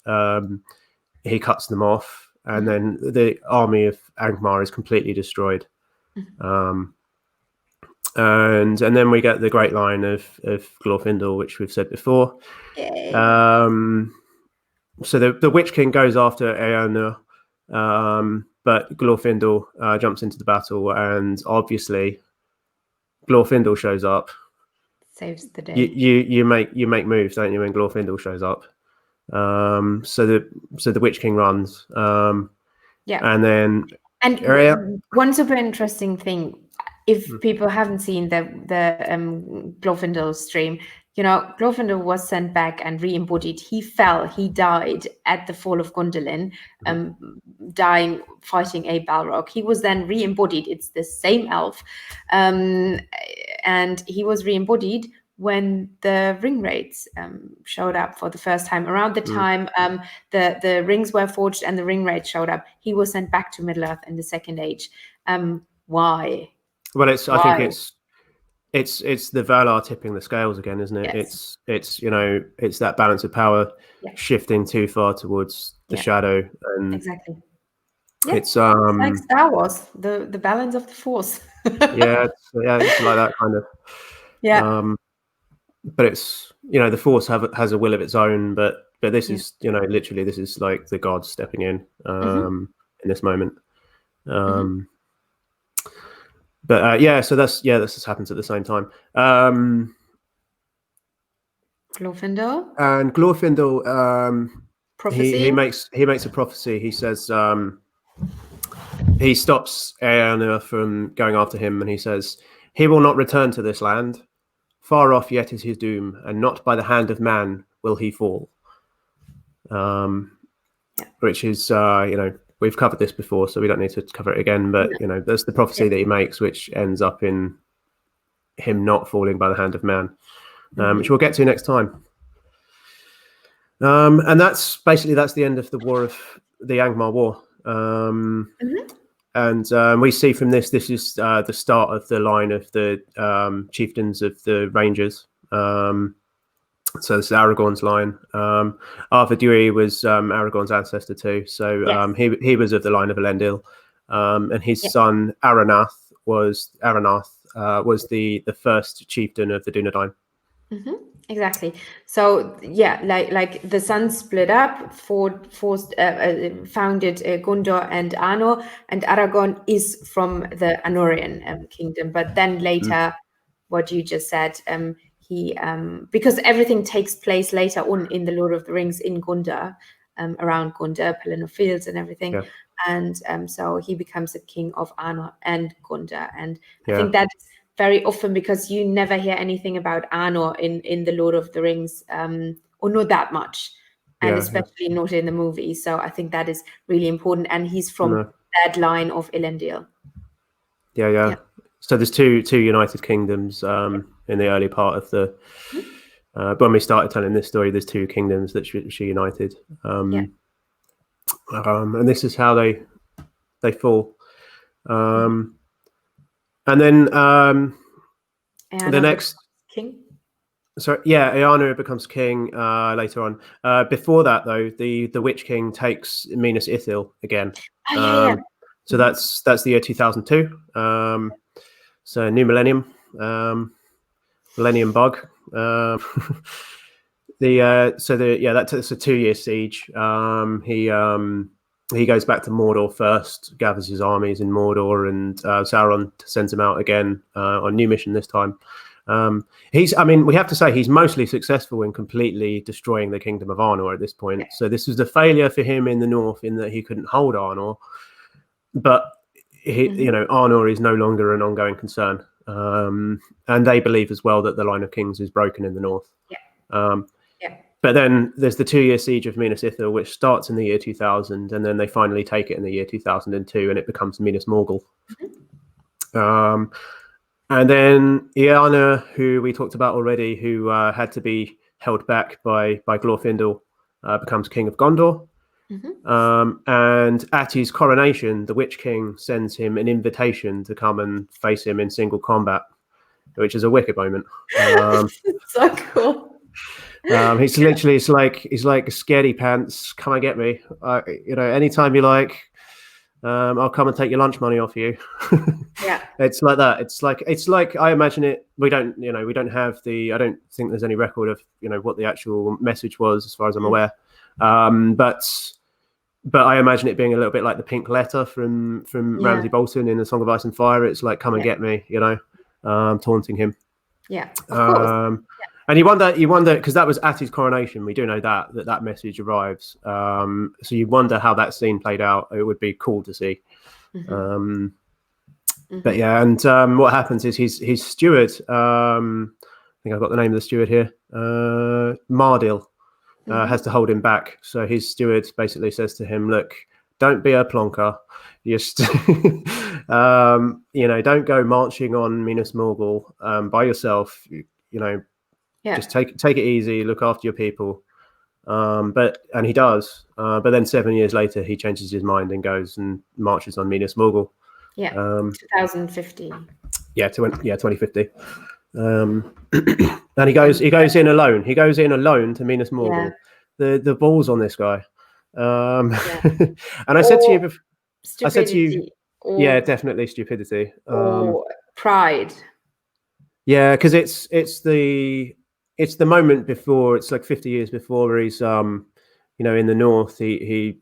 he cuts them off, and then the army of Angmar is completely destroyed. And then we get the great line of Glorfindel, which we've said before. So the Witch King goes after Eärnir, but Glorfindel jumps into the battle, and obviously Glorfindel shows up. Saves the day. You make moves, don't you, when Glorfindel shows up? So the Witch King runs. And then one super interesting thing, if people haven't seen the Glorfindel stream, Glorfindel was sent back and re-embodied. He died at the fall of Gondolin, dying fighting a Balrog. He was then re-embodied. It's the same elf, and he was re-embodied when the ring wraiths showed up for the first time. Around the time the rings were forged and the ring wraiths showed up, he was sent back to Middle Earth in the Second Age. Why? Well, I think it's the Valar tipping the scales again, isn't it? Yes. It's that balance of power shifting too far towards the shadow, and exactly. It's like Star Wars, the balance of the Force. it's like that kind of. But it's the Force has a will of its own, but this is literally, this is like the gods stepping in this moment. But yeah, so this just happens at the same time. Glorfindel And Glorfindel, prophecy. he makes a prophecy. He says he stops Eärnur from going after him, and he says, "He will not return to this land. Far off yet is his doom, and not by the hand of man will he fall." Which is, we've covered this before, so we don't need to cover it again. But that's the prophecy that he makes, which ends up in him not falling by the hand of man, which we'll get to next time. And that's the end of the War of the Angmar War. And we see from this is the start of the line of the chieftains of the Rangers. So this is Aragorn's line. Arthur Dewey was Aragorn's ancestor too. So he was of the line of Elendil, and his son Aranath was the first chieftain of the Dunedain. Exactly. So like the sons split up, founded Gondor and Arnor, and Aragorn is from the Anorian kingdom. But then later, what you just said, he because everything takes place later on in the Lord of the Rings in Gondor, around Gondor, Pelennor Fields, and everything. Yeah. And so he becomes the king of Arnor and Gondor, and I think that's very often because you never hear anything about Arnor in the Lord of the Rings, or not that much, and especially not in the movie. So I think that is really important, and he's from that line of Elendil. Yeah. So there's two United Kingdoms in the early part of the. But when we started telling this story, there's two kingdoms that she united, and this is how they fall. And then the next king. Sorry, Eärnur becomes king later on. Before that, though, the Witch-king takes Minas Ithil again. So that's the year 2002. So new millennium, millennium bug. That's a 2-year siege. He goes back to Mordor first, gathers his armies in Mordor, and Sauron sends him out again on a new mission this time. We have to say he's mostly successful in completely destroying the kingdom of Arnor at this point. So this was the failure for him in the north, in that he couldn't hold Arnor, but Arnor is no longer an ongoing concern. And they believe as well that the line of kings is broken in the north. But then there's the 2-year siege of Minas Ithil, which starts in the year 2000, and then they finally take it in the year 2002, and it becomes Minas Morgul. And then Eärnur, who we talked about already, who had to be held back by Glorfindel, becomes king of Gondor. And at his coronation, the Witch King sends him an invitation to come and face him in single combat, which is a wicked moment. So cool. He's literally, he's like scaredy pants. Come and get me. Anytime you like, I'll come and take your lunch money off you. It's like that. It's like I imagine it. We don't have the. I don't think there's any record of what the actual message was, as far as I'm aware. But I imagine it being a little bit like the pink letter from Ramsay Bolton in The Song of Ice and Fire. It's like, come and get me, taunting him. Yeah, of course. And you wonder because that was at his coronation. We do know that message arrives. So you wonder how that scene played out. It would be cool to see. But yeah, and what happens is his steward. I think I've got the name of the steward here. Mardil has to hold him back. So his steward basically says to him, "Look, don't be a plonker. Just don't go marching on Minas Morgul by yourself. Just take it easy, look after your people." And he does. But then 7 years later, he changes his mind and goes and marches on Minas Morgul. 2050. 2050. And he goes in alone. He goes in alone to Minas Morgul. The balls on this guy. And I said to you before. I said to you, definitely stupidity. Or pride. Yeah, because it's the moment before. It's like 50 years before, where he's in the north. He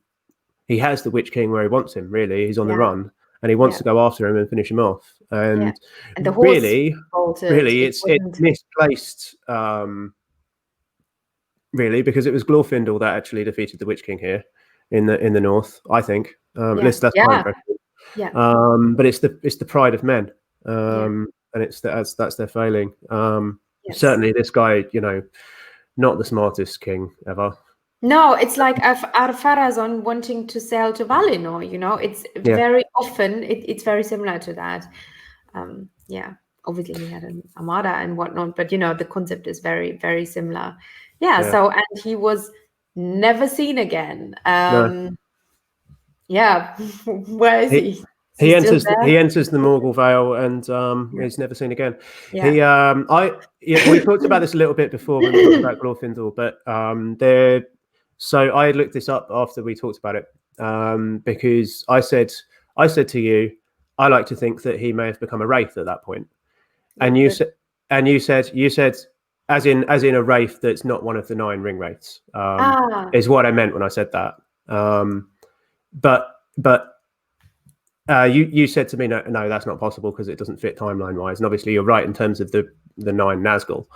has the Witch King where he wants him. Really, he's on the run, and he wants to go after him and finish him off. And the horse really, bolted. it's misplaced. Really, because it was Glorfindel that actually defeated the Witch King here in the north. I think. At least that's my impression. Yeah. But it's the pride of men, and that's their failing. Certainly, this guy, not the smartest king ever. No, it's like Ar-Pharazôn wanting to sail to Valinor. It's very often it's very similar to that. Obviously he had an armada and whatnot, but the concept is very, very similar. So, and he was never seen again. No. Where is he? He enters the Morgul Vale, and he's never seen again. We talked about this a little bit before when we talked about Glorfindel, but so I looked this up after we talked about it, because I said to you, I like to think that he may have become a wraith at that point, and you said as in a wraith that's not one of the 9 ring wraiths, is what I meant when I said that. But you said to me, no, that's not possible because it doesn't fit timeline wise, and obviously you're right in terms of the 9 Nazgûl.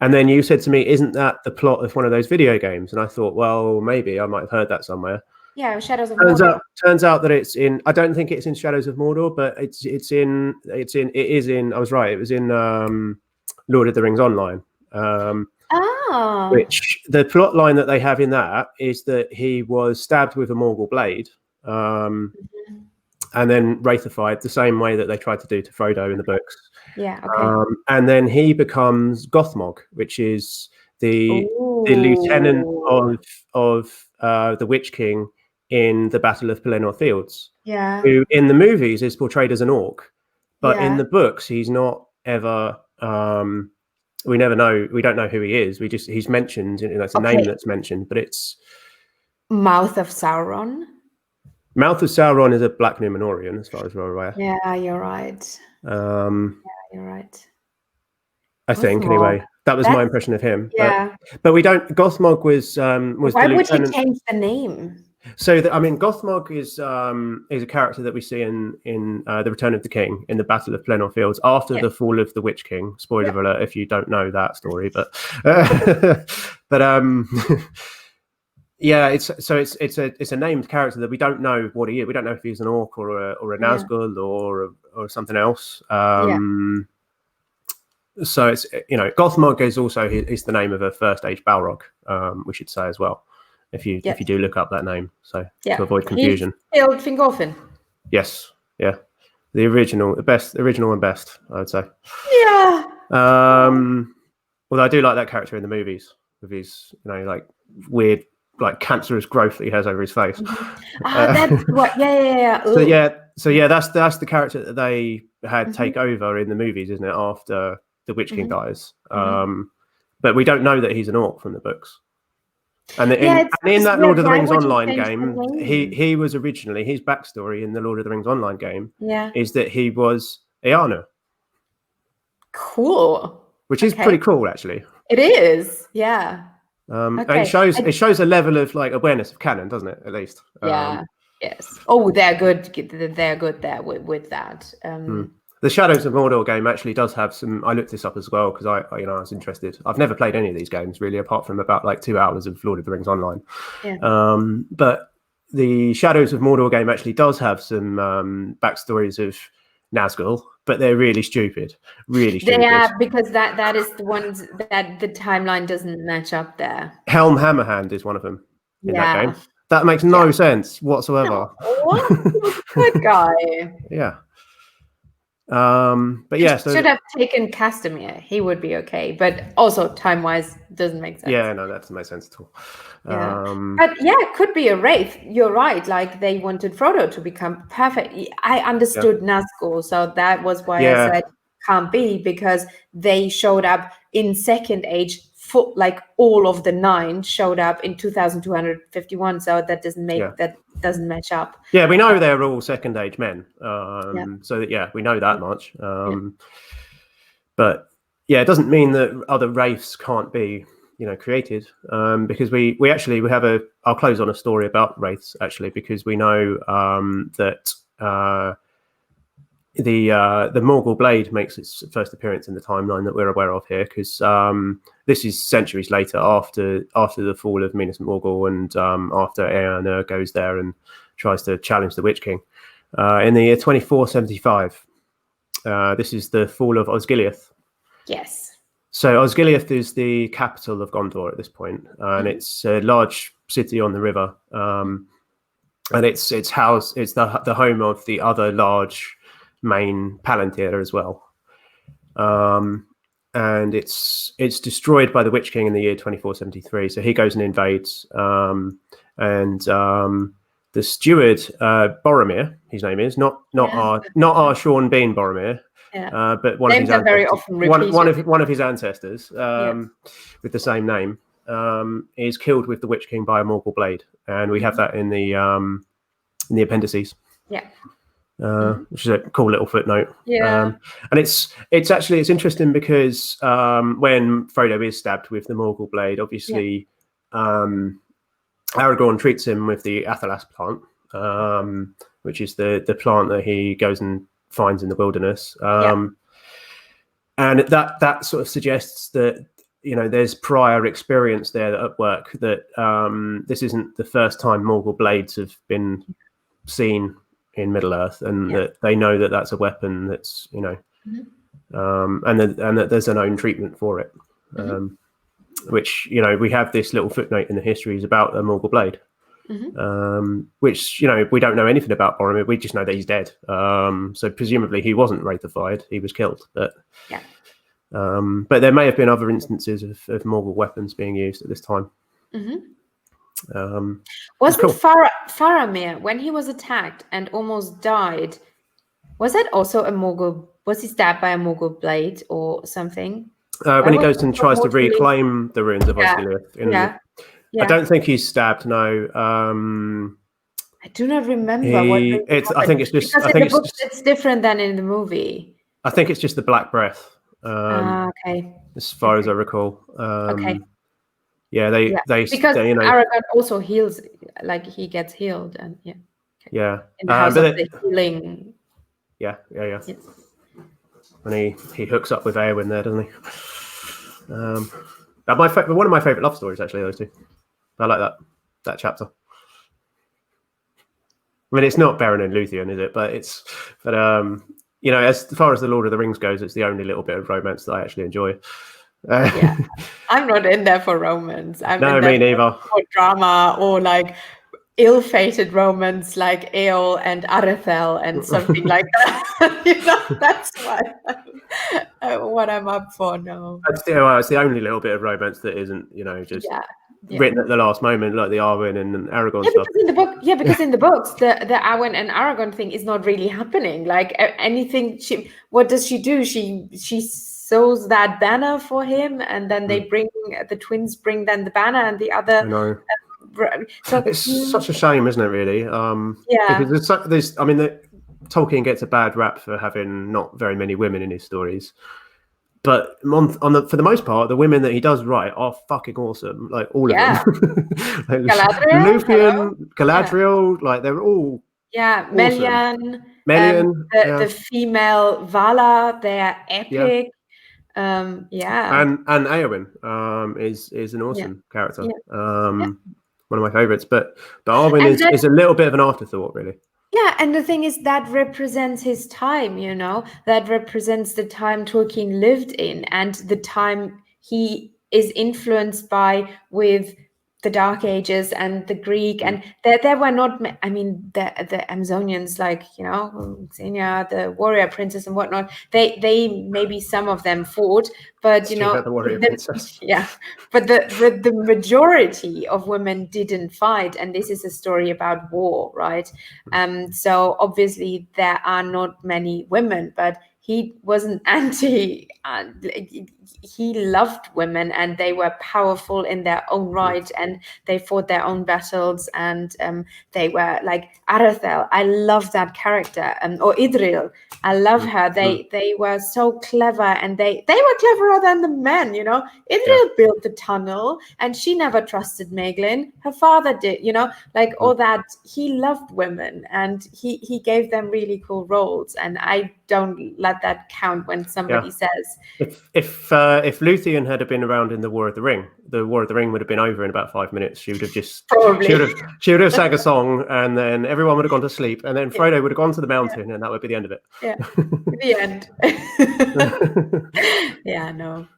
And then you said to me, isn't that the plot of one of those video games? And I thought, well, maybe I might have heard that somewhere. Shadows of Mordor. Turns out that it's in. I don't think it's in Shadows of Mordor, but it is in. I was right. It was in Lord of the Rings Online. Which the plot line that they have in that is that he was stabbed with a Morgul blade, and then wraithified the same way that they tried to do to Frodo in the books. And then he becomes Gothmog, which is the lieutenant of the Witch King in the Battle of Pelennor Fields. Who in the movies is portrayed as an orc, but in the books he's not ever. We never know. We don't know who he is. He's mentioned. It's a name that's mentioned, but it's Mouth of Sauron. Mouth of Sauron is a Black Númenórean, as far as we're aware. Yeah, you're right. You're right. I think anyway. That was my impression of him. Yeah, but we don't. Gothmog was. Why would he change the name? So Gothmog is a character that we see in the Return of the King in the Battle of Pelennor Fields after the fall of the Witch King. Spoiler alert if you don't know that story, but it's a named character that we don't know what he is. We don't know if he's an orc or a Nazgûl or something else. So it's Gothmog is also is the name of a first age Balrog. We should say as well. If you do look up that name, to avoid confusion. He's killed Fingolfin. Yes, the original and best, I would say. Yeah. Although I do like that character in the movies with his like weird cancerous growth that he has over his face. That's what. Yeah. So that's the character that they had take over in the movies, isn't it? After the Witch King dies. But we don't know that he's an orc from the books. And in that Lord of the Rings Online game, he was originally, his backstory in the Lord of the Rings Online game is that he was Eärnur. Cool. Which is pretty cool, actually. It is, yeah. And it shows a level of awareness of canon, doesn't it? At least. Yes. Oh, they're good. They're good there with that. The Shadows of Mordor game actually does have some. I looked this up as well because I was interested. I've never played any of these games really, apart from about 2 hours of Lord of the Rings Online. But the Shadows of Mordor game actually does have some backstories of Nazgûl, but they're really stupid. Really stupid. Yeah, because that is the ones that the timeline doesn't match up there. Helm Hammerhand is one of them in that game. That makes no sense whatsoever. What? Good guy. Yeah. But yeah, should have taken Castamere. He would be okay, but also time-wise doesn't make sense. Yeah, no, that doesn't make sense at all. But it could be a wraith. You're right. They wanted Frodo to become perfect. I understood Nazgûl, so that was why I said can't be, because they showed up in Second Age. All of the 9 showed up in 2251, so that doesn't match up. Yeah, we know they're all Second Age men. So we know that much. But it doesn't mean that other wraiths can't be created, because we have I'll close on a story about wraiths actually, because we know that the Morgul blade makes its first appearance in the timeline that we're aware of here, because this is centuries later, after the fall of Minas Morgul, and after Eärnur goes there and tries to challenge the Witch King in the year 2475. This is the fall of Osgiliath. Yes. So Osgiliath is the capital of Gondor at this point, and it's a large city on the river, and it's the home of the other large main Palantir as well, and it's destroyed by the Witch King in the year 2473. So he goes and invades, and the steward Boromir, his name is not our Sean Bean Boromir. Yeah. But one Names of his are very often repeated. one of his ancestors with the same name is killed with the Witch King by a Morgul blade, and we have that in the appendices. Yeah. Which is a cool little footnote. Yeah. And it's interesting because when Frodo is stabbed with the Morgul blade, obviously Aragorn treats him with the Athelas plant, which is the plant that he goes and finds in the wilderness, and that sort of suggests that there's prior experience there at work, that this isn't the first time Morgul blades have been seen in Middle Earth, and that they know that that's a weapon that's and that there's a known treatment for it, which we have this little footnote in the histories about a Morgul blade. Which we don't know anything about Boromir. We just know that he's dead. So presumably he wasn't wraithified; he was killed. But there may have been other instances of Morgul weapons being used at this time. Wasn't Faramir, when he was attacked and almost died, was that also a Morgul? Was he stabbed by a Morgul blade or something? When he goes and tries to reclaim the ruins of Osgiliath. I don't think he's stabbed. No, I do not remember. I think it's just. Because in the book it's different than in the movie. I think it's just the Black Breath. Okay. As far as I recall. Okay. Yeah, they because Aragorn also heals, like he gets healed, and in the house of the healing. Yeah. And he hooks up with Eowyn there, doesn't he? One of my favorite love stories, actually, those two. I like that chapter. I mean, it's not Beren and Luthien, is it? But as far as the Lord of the Rings goes, it's the only little bit of romance that I actually enjoy. I'm not in there for romance. No, me neither. For drama or like ill-fated romance, like Eol and Arethel and something like that. That's what I'm up for now. It's the only little bit of romance that isn't, just written at the last moment, like the Arwen and Aragorn stuff. Because in the books, the Arwen and Aragorn thing is not really happening. Like anything, what does she do? She sews that banner for him, and then the twins bring then the banner and the other. I know. So it's such a shame, isn't it? Really, because Tolkien gets a bad rap for having not very many women in his stories, but for the most part, the women that he does write are fucking awesome. Like all of them, like Luthien, Galadriel, like they're all awesome. Melian, the female Vala, they're epic. And Eowyn is an awesome character. One of my favorites, but Arwen is a little bit of an afterthought, really. Yeah, and the thing is that represents his time, that represents the time Tolkien lived in and the time he is influenced by with the Dark Ages and the Greek, and there were not, the Amazonians, like, Xenia, the warrior princess and whatnot, they maybe some of them fought, but, the warrior princess. But the majority of women didn't fight, and this is a story about war, right? So obviously there are not many women, but he wasn't anti. He loved women, and they were powerful in their own right, and they fought their own battles, and they were like Arathel. I love that character, or Idril. I love her. They were so clever, and they were cleverer than the men. You know, Idril built the tunnel, and she never trusted Maeglin. Her father did. You know, like all that. He loved women, and he gave them really cool roles, and I don't let that count when somebody says, if Luthien had been around in the War of the Ring would have been over in about 5 minutes. She would have just probably she would have sang a song, and then everyone would have gone to sleep, and then Frodo would have gone to the mountain, and that would be the end of it. Yeah, the end. Yeah, no.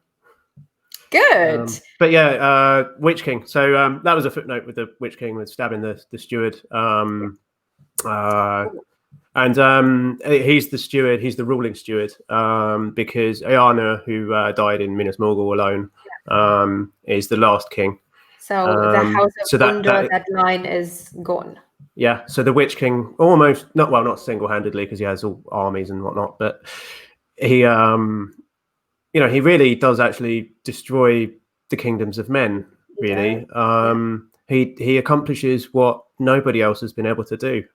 Good. But yeah, Witch King. So that was a footnote with the Witch King with stabbing the steward. And he's the steward. He's the ruling steward because Eärnur, who died in Minas Morgul alone, is the last king. So the House of Gondor, that line is gone. Yeah. So the Witch King almost not single-handedly, because he has all armies and whatnot, but he, he really does actually destroy the kingdoms of men. Really, he accomplishes what nobody else has been able to do.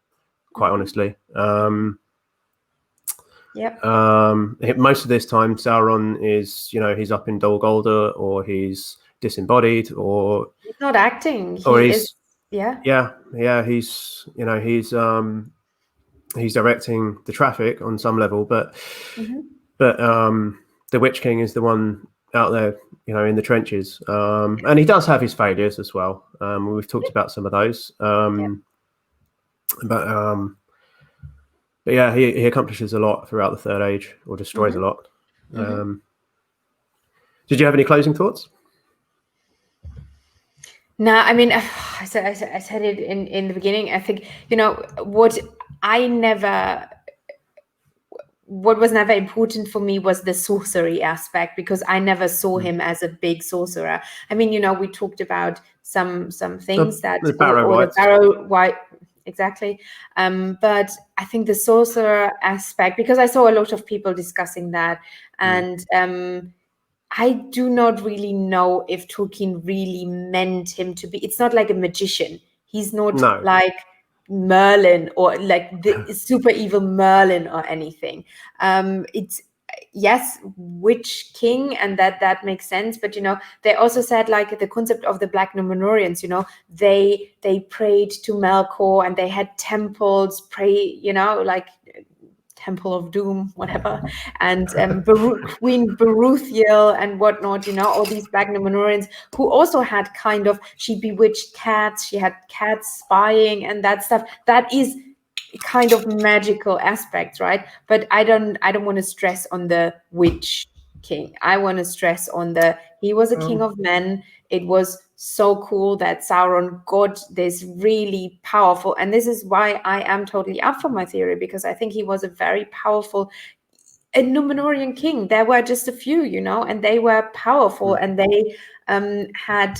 Quite honestly, most of this time Sauron is, he's up in Dol Guldur, or he's disembodied, or he's not acting. He's directing the traffic on some level, but the Witch King is the one out there, in the trenches, and he does have his failures as well. We've talked about some of those. But yeah, he accomplishes a lot throughout the Third Age, or destroys a lot. Did you have any closing thoughts? No, I mean, I said it in the beginning. I think, what was never important for me was the sorcery aspect, because I never saw him as a big sorcerer. I mean, we talked about some things the Barrow White. Exactly. But I think the sorcerer aspect, because I saw a lot of people discussing that, and I do not really know if Tolkien really meant him to be. It's not like a magician. He's not like Merlin, or like the super evil Merlin or anything. It's Witch King, and that makes sense. But they also said, like, the concept of the Black Númenóreans, they prayed to Melkor, and they had temples, like Temple of Doom, whatever, and Queen Beruthiel and whatnot, all these Black Númenóreans, who also had she bewitched cats, she had cats spying and that stuff. That is kind of magical aspects, right? But I don't want to stress on the Witch King. I want to stress on he was a king of men. It was so cool that Sauron got this really powerful, and this is why I am totally up for my theory, because I think he was a very powerful Númenórean king. There were just a few, and they were powerful, and they had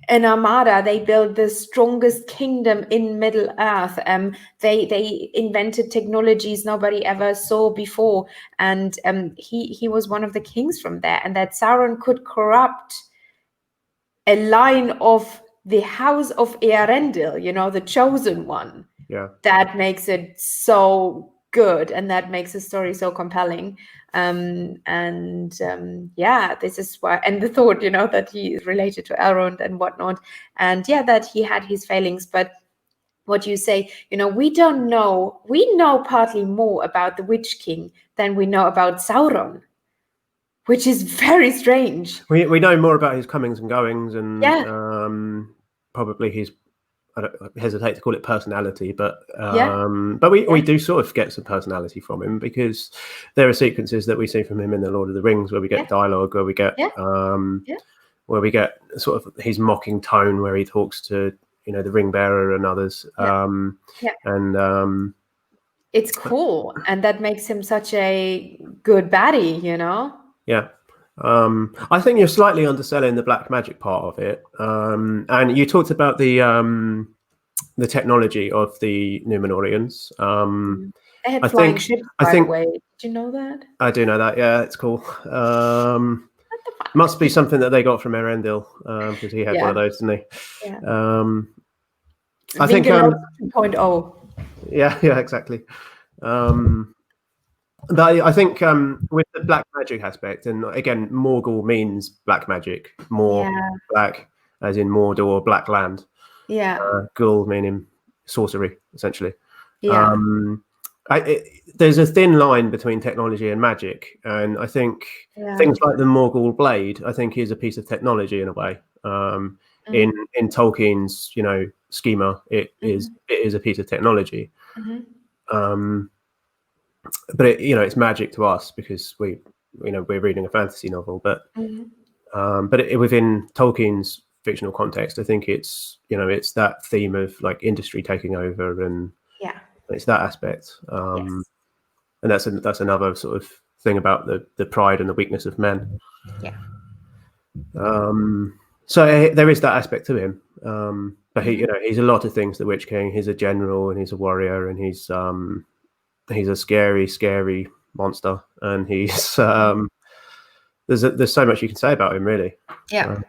an armada. They built the strongest kingdom in Middle Earth. They invented technologies nobody ever saw before, and he was one of the kings from there. And that Sauron could corrupt a line of the House of Eärendil, the chosen one. Yeah, that makes it so good, and that makes the story so compelling. This is why, and the thought, that he is related to Elrond and whatnot, and that he had his failings. But what you say, we don't know. We know partly more about the Witch King than we know about Sauron, which is very strange. We know more about his comings and goings, and probably his, I don't hesitate to call it personality, but we do sort of get some personality from him, because there are sequences that we see from him in the Lord of the Rings where we get dialogue, where we get where we get sort of his mocking tone, where he talks to the ring bearer and others, and it's cool, and that makes him such a good baddie, Yeah. I think you're slightly underselling the black magic part of it. And you talked about the technology of the Númenóreans. They had flying ships, by the way. Did Do you know that? I do know that. Yeah, it's cool. Must be something that they got from Erendil, because he had one of those, didn't he? Yeah. I think. 2.0. Yeah, exactly. But I think with the black magic aspect, and again, Morgul means black magic, more black, as in Mordor, black land. Yeah. Ghoul meaning sorcery, essentially. Yeah. There's a thin line between technology and magic, and I think things like the Morgul blade, I think, is a piece of technology in a way. In Tolkien's, schema, it is a piece of technology. But it's magic to us because we're reading a fantasy novel. But within Tolkien's fictional context, I think it's that theme of like industry taking over, and it's that aspect. And that's another sort of thing about the pride and the weakness of men. Yeah. So there is that aspect to him. But he's a lot of things. The Witch King. He's a general, and he's a warrior, and he's a scary, scary monster. And he's there's so much you can say about him, really. Yeah.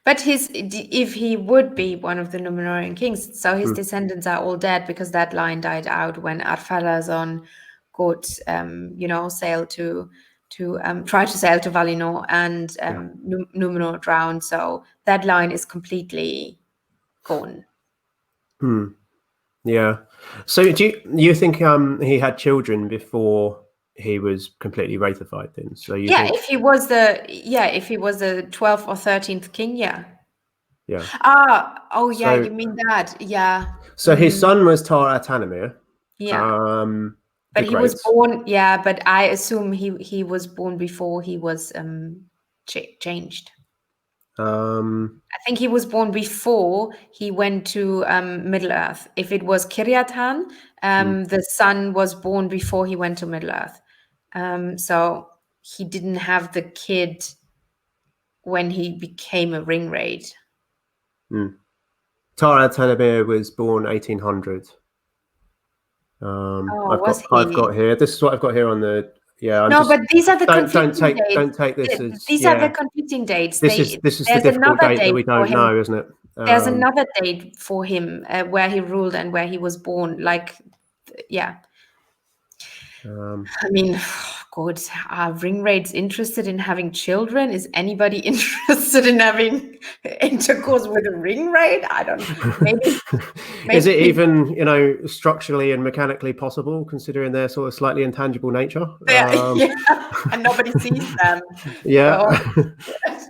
But if he would be one of the Númenórean kings, so his descendants are all dead because that line died out when Ar-Pharazôn got sailed to try to sail to Valinor, and Númenor drowned. So that line is completely gone. Yeah. So do you think he had children before he was completely wraithified then? So you think... if he was the 12th or 13th king, Yeah. You mean that? Yeah. So his son was Tar Atanamir. Yeah. But he was born, but I assume he was born before he was changed. I think he was born before he went to Middle-earth. If it was Kiryatan, the son was born before he went to Middle-earth. So he didn't have the kid when he became a ringwraith. Tar Atanamir was born 1800. I've got here. This is what I've got here on the. Yeah. But these are the conflicting dates. Don't take this as. These are the conflicting dates. This is the difficult date that we don't know, isn't it? There's another date for him where he ruled and where he was born. I mean, God, are ringwraiths interested in having children? Is anybody interested in having intercourse with a ringwraith? I don't know. Maybe is it even, structurally and mechanically possible, considering their sort of slightly intangible nature? And nobody sees them. Yeah.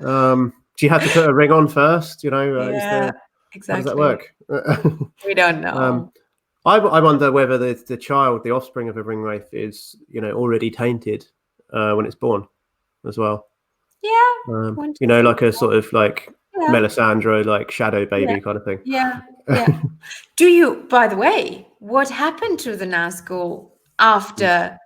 So. Do you have to put a ring on first? Exactly. How does that work? We don't know. I wonder whether the child, the offspring of a ringwraith, is already tainted when it's born, as well. Yeah. Like a sort of like Melisandre, like shadow baby kind of thing. Yeah. Do you? By the way, what happened to the Nazgûl after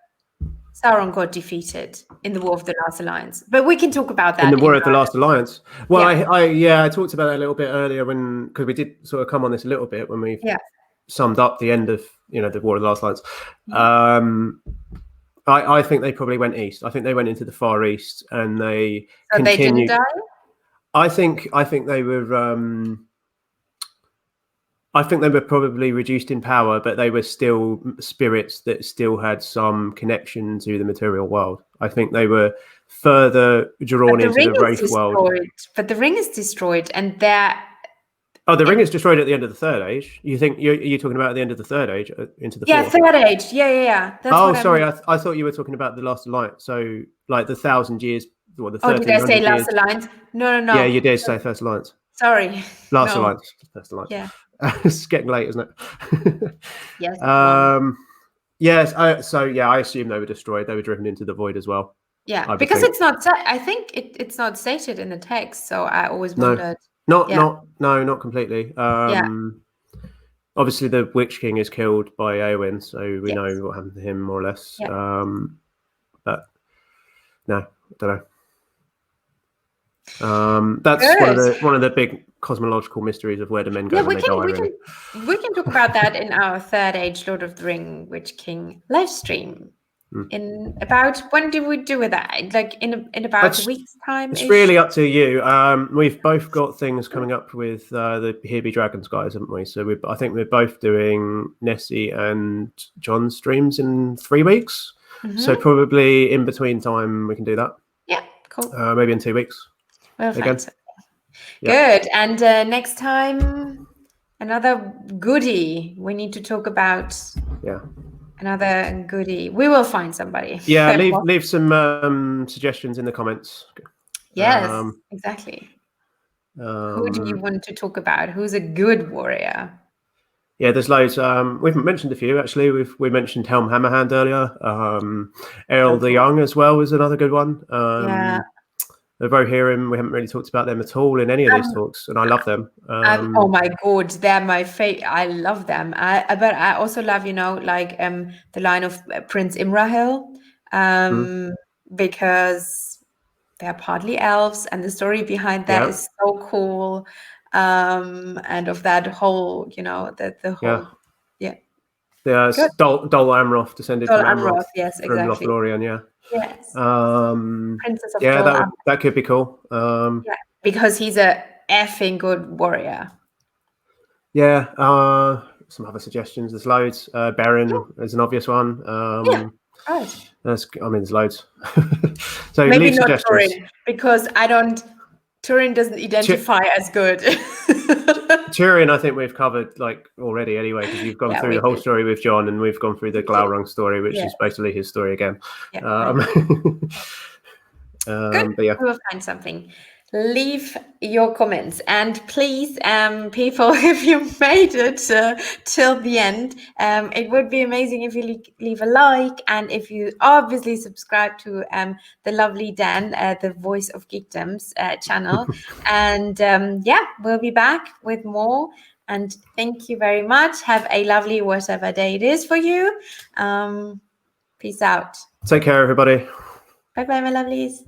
Sauron got defeated in the War of the Last Alliance? But we can talk about that in the War of the Last Alliance. Well, I talked about it a little bit earlier because we did sort of come on this a little bit when we summed up the end of the War of the Last Alliance. I think they probably went east. I think they went into the Far East, and they continued. They didn't die? I think they were. I think they were probably reduced in power, but they were still spirits that still had some connection to the material world. I think they were further drawn into the Wraith world. But the ring is destroyed, and they're... Oh, the ring is destroyed at the end of the Third Age. You think you're talking about at the end of the Third Age into the Fourth? Third Age. Yeah. That's sorry. I thought you were talking about the Last Alliance. So, like the 1,000 years, or the 1300 years. Oh, did I say Last years. Alliance? No. Yeah, you did say First Alliance. Sorry. Last Alliance. First Alliance. Yeah. It's getting late, isn't it? Yes. Yes. I assume they were destroyed. They were driven into the void as well. Yeah, because it's not. I think it's not stated in the text, so I always wondered. Not completely. Obviously, the Witch King is killed by Éowyn, so we know what happened to him more or less. Yeah. But no, I don't know. That's one of the big cosmological mysteries of where do men go when they die. We can talk about that in our Third Age Lord of the Ring Witch King live stream. in about, when do we do with that? Like in about a week's time? It's really up to you. We've both got things coming up with the Here Be Dragons guys, haven't we? So I think we're both doing Nessie and John's streams in 3 weeks. So probably in between time we can do that. Yeah, cool. Maybe in 2 weeks. We'll find something. Yeah. Good. And next time, another goodie. We need to talk about. Yeah. Another goodie. We will find somebody. Yeah, leave some suggestions in the comments. Yes, exactly. Who do you want to talk about? Who's a good warrior? Yeah, there's loads. We've mentioned a few actually. We mentioned Helm Hammerhand earlier. Errol the Young as well was another good one. Yeah. The Rohirrim, we haven't really talked about them at all in any of these talks, and I love them. Oh my god, they're my favorite. I love them. But I also love, like the line of Prince Imrahil, because they're partly elves, and the story behind that is so cool. And of that whole, the whole, yeah. Dol Amroth, descended from Amroth, yes, from exactly. Lothlorien, yeah. Yes. Princess of Dol that could be cool. Yeah, because he's a effing good warrior. Yeah. Some other suggestions. There's loads. Beren is an obvious one. Right. There's loads. So maybe leave not suggestions. Turin, because Turin doesn't identify as good. Turin, I think we've covered already anyway, because you've gone through the whole story with John, and we've gone through the Glaurung story, which is basically his story again. Yeah, good. But yeah, we will find something. Leave your comments, and please, people, if you made it till the end, it would be amazing if you leave a like, and if you obviously subscribe to the lovely Dan, the Voice of Geekdom's channel. And we'll be back with more. And thank you very much. Have a lovely whatever day it is for you. Peace out. Take care, everybody. Bye bye, my lovelies.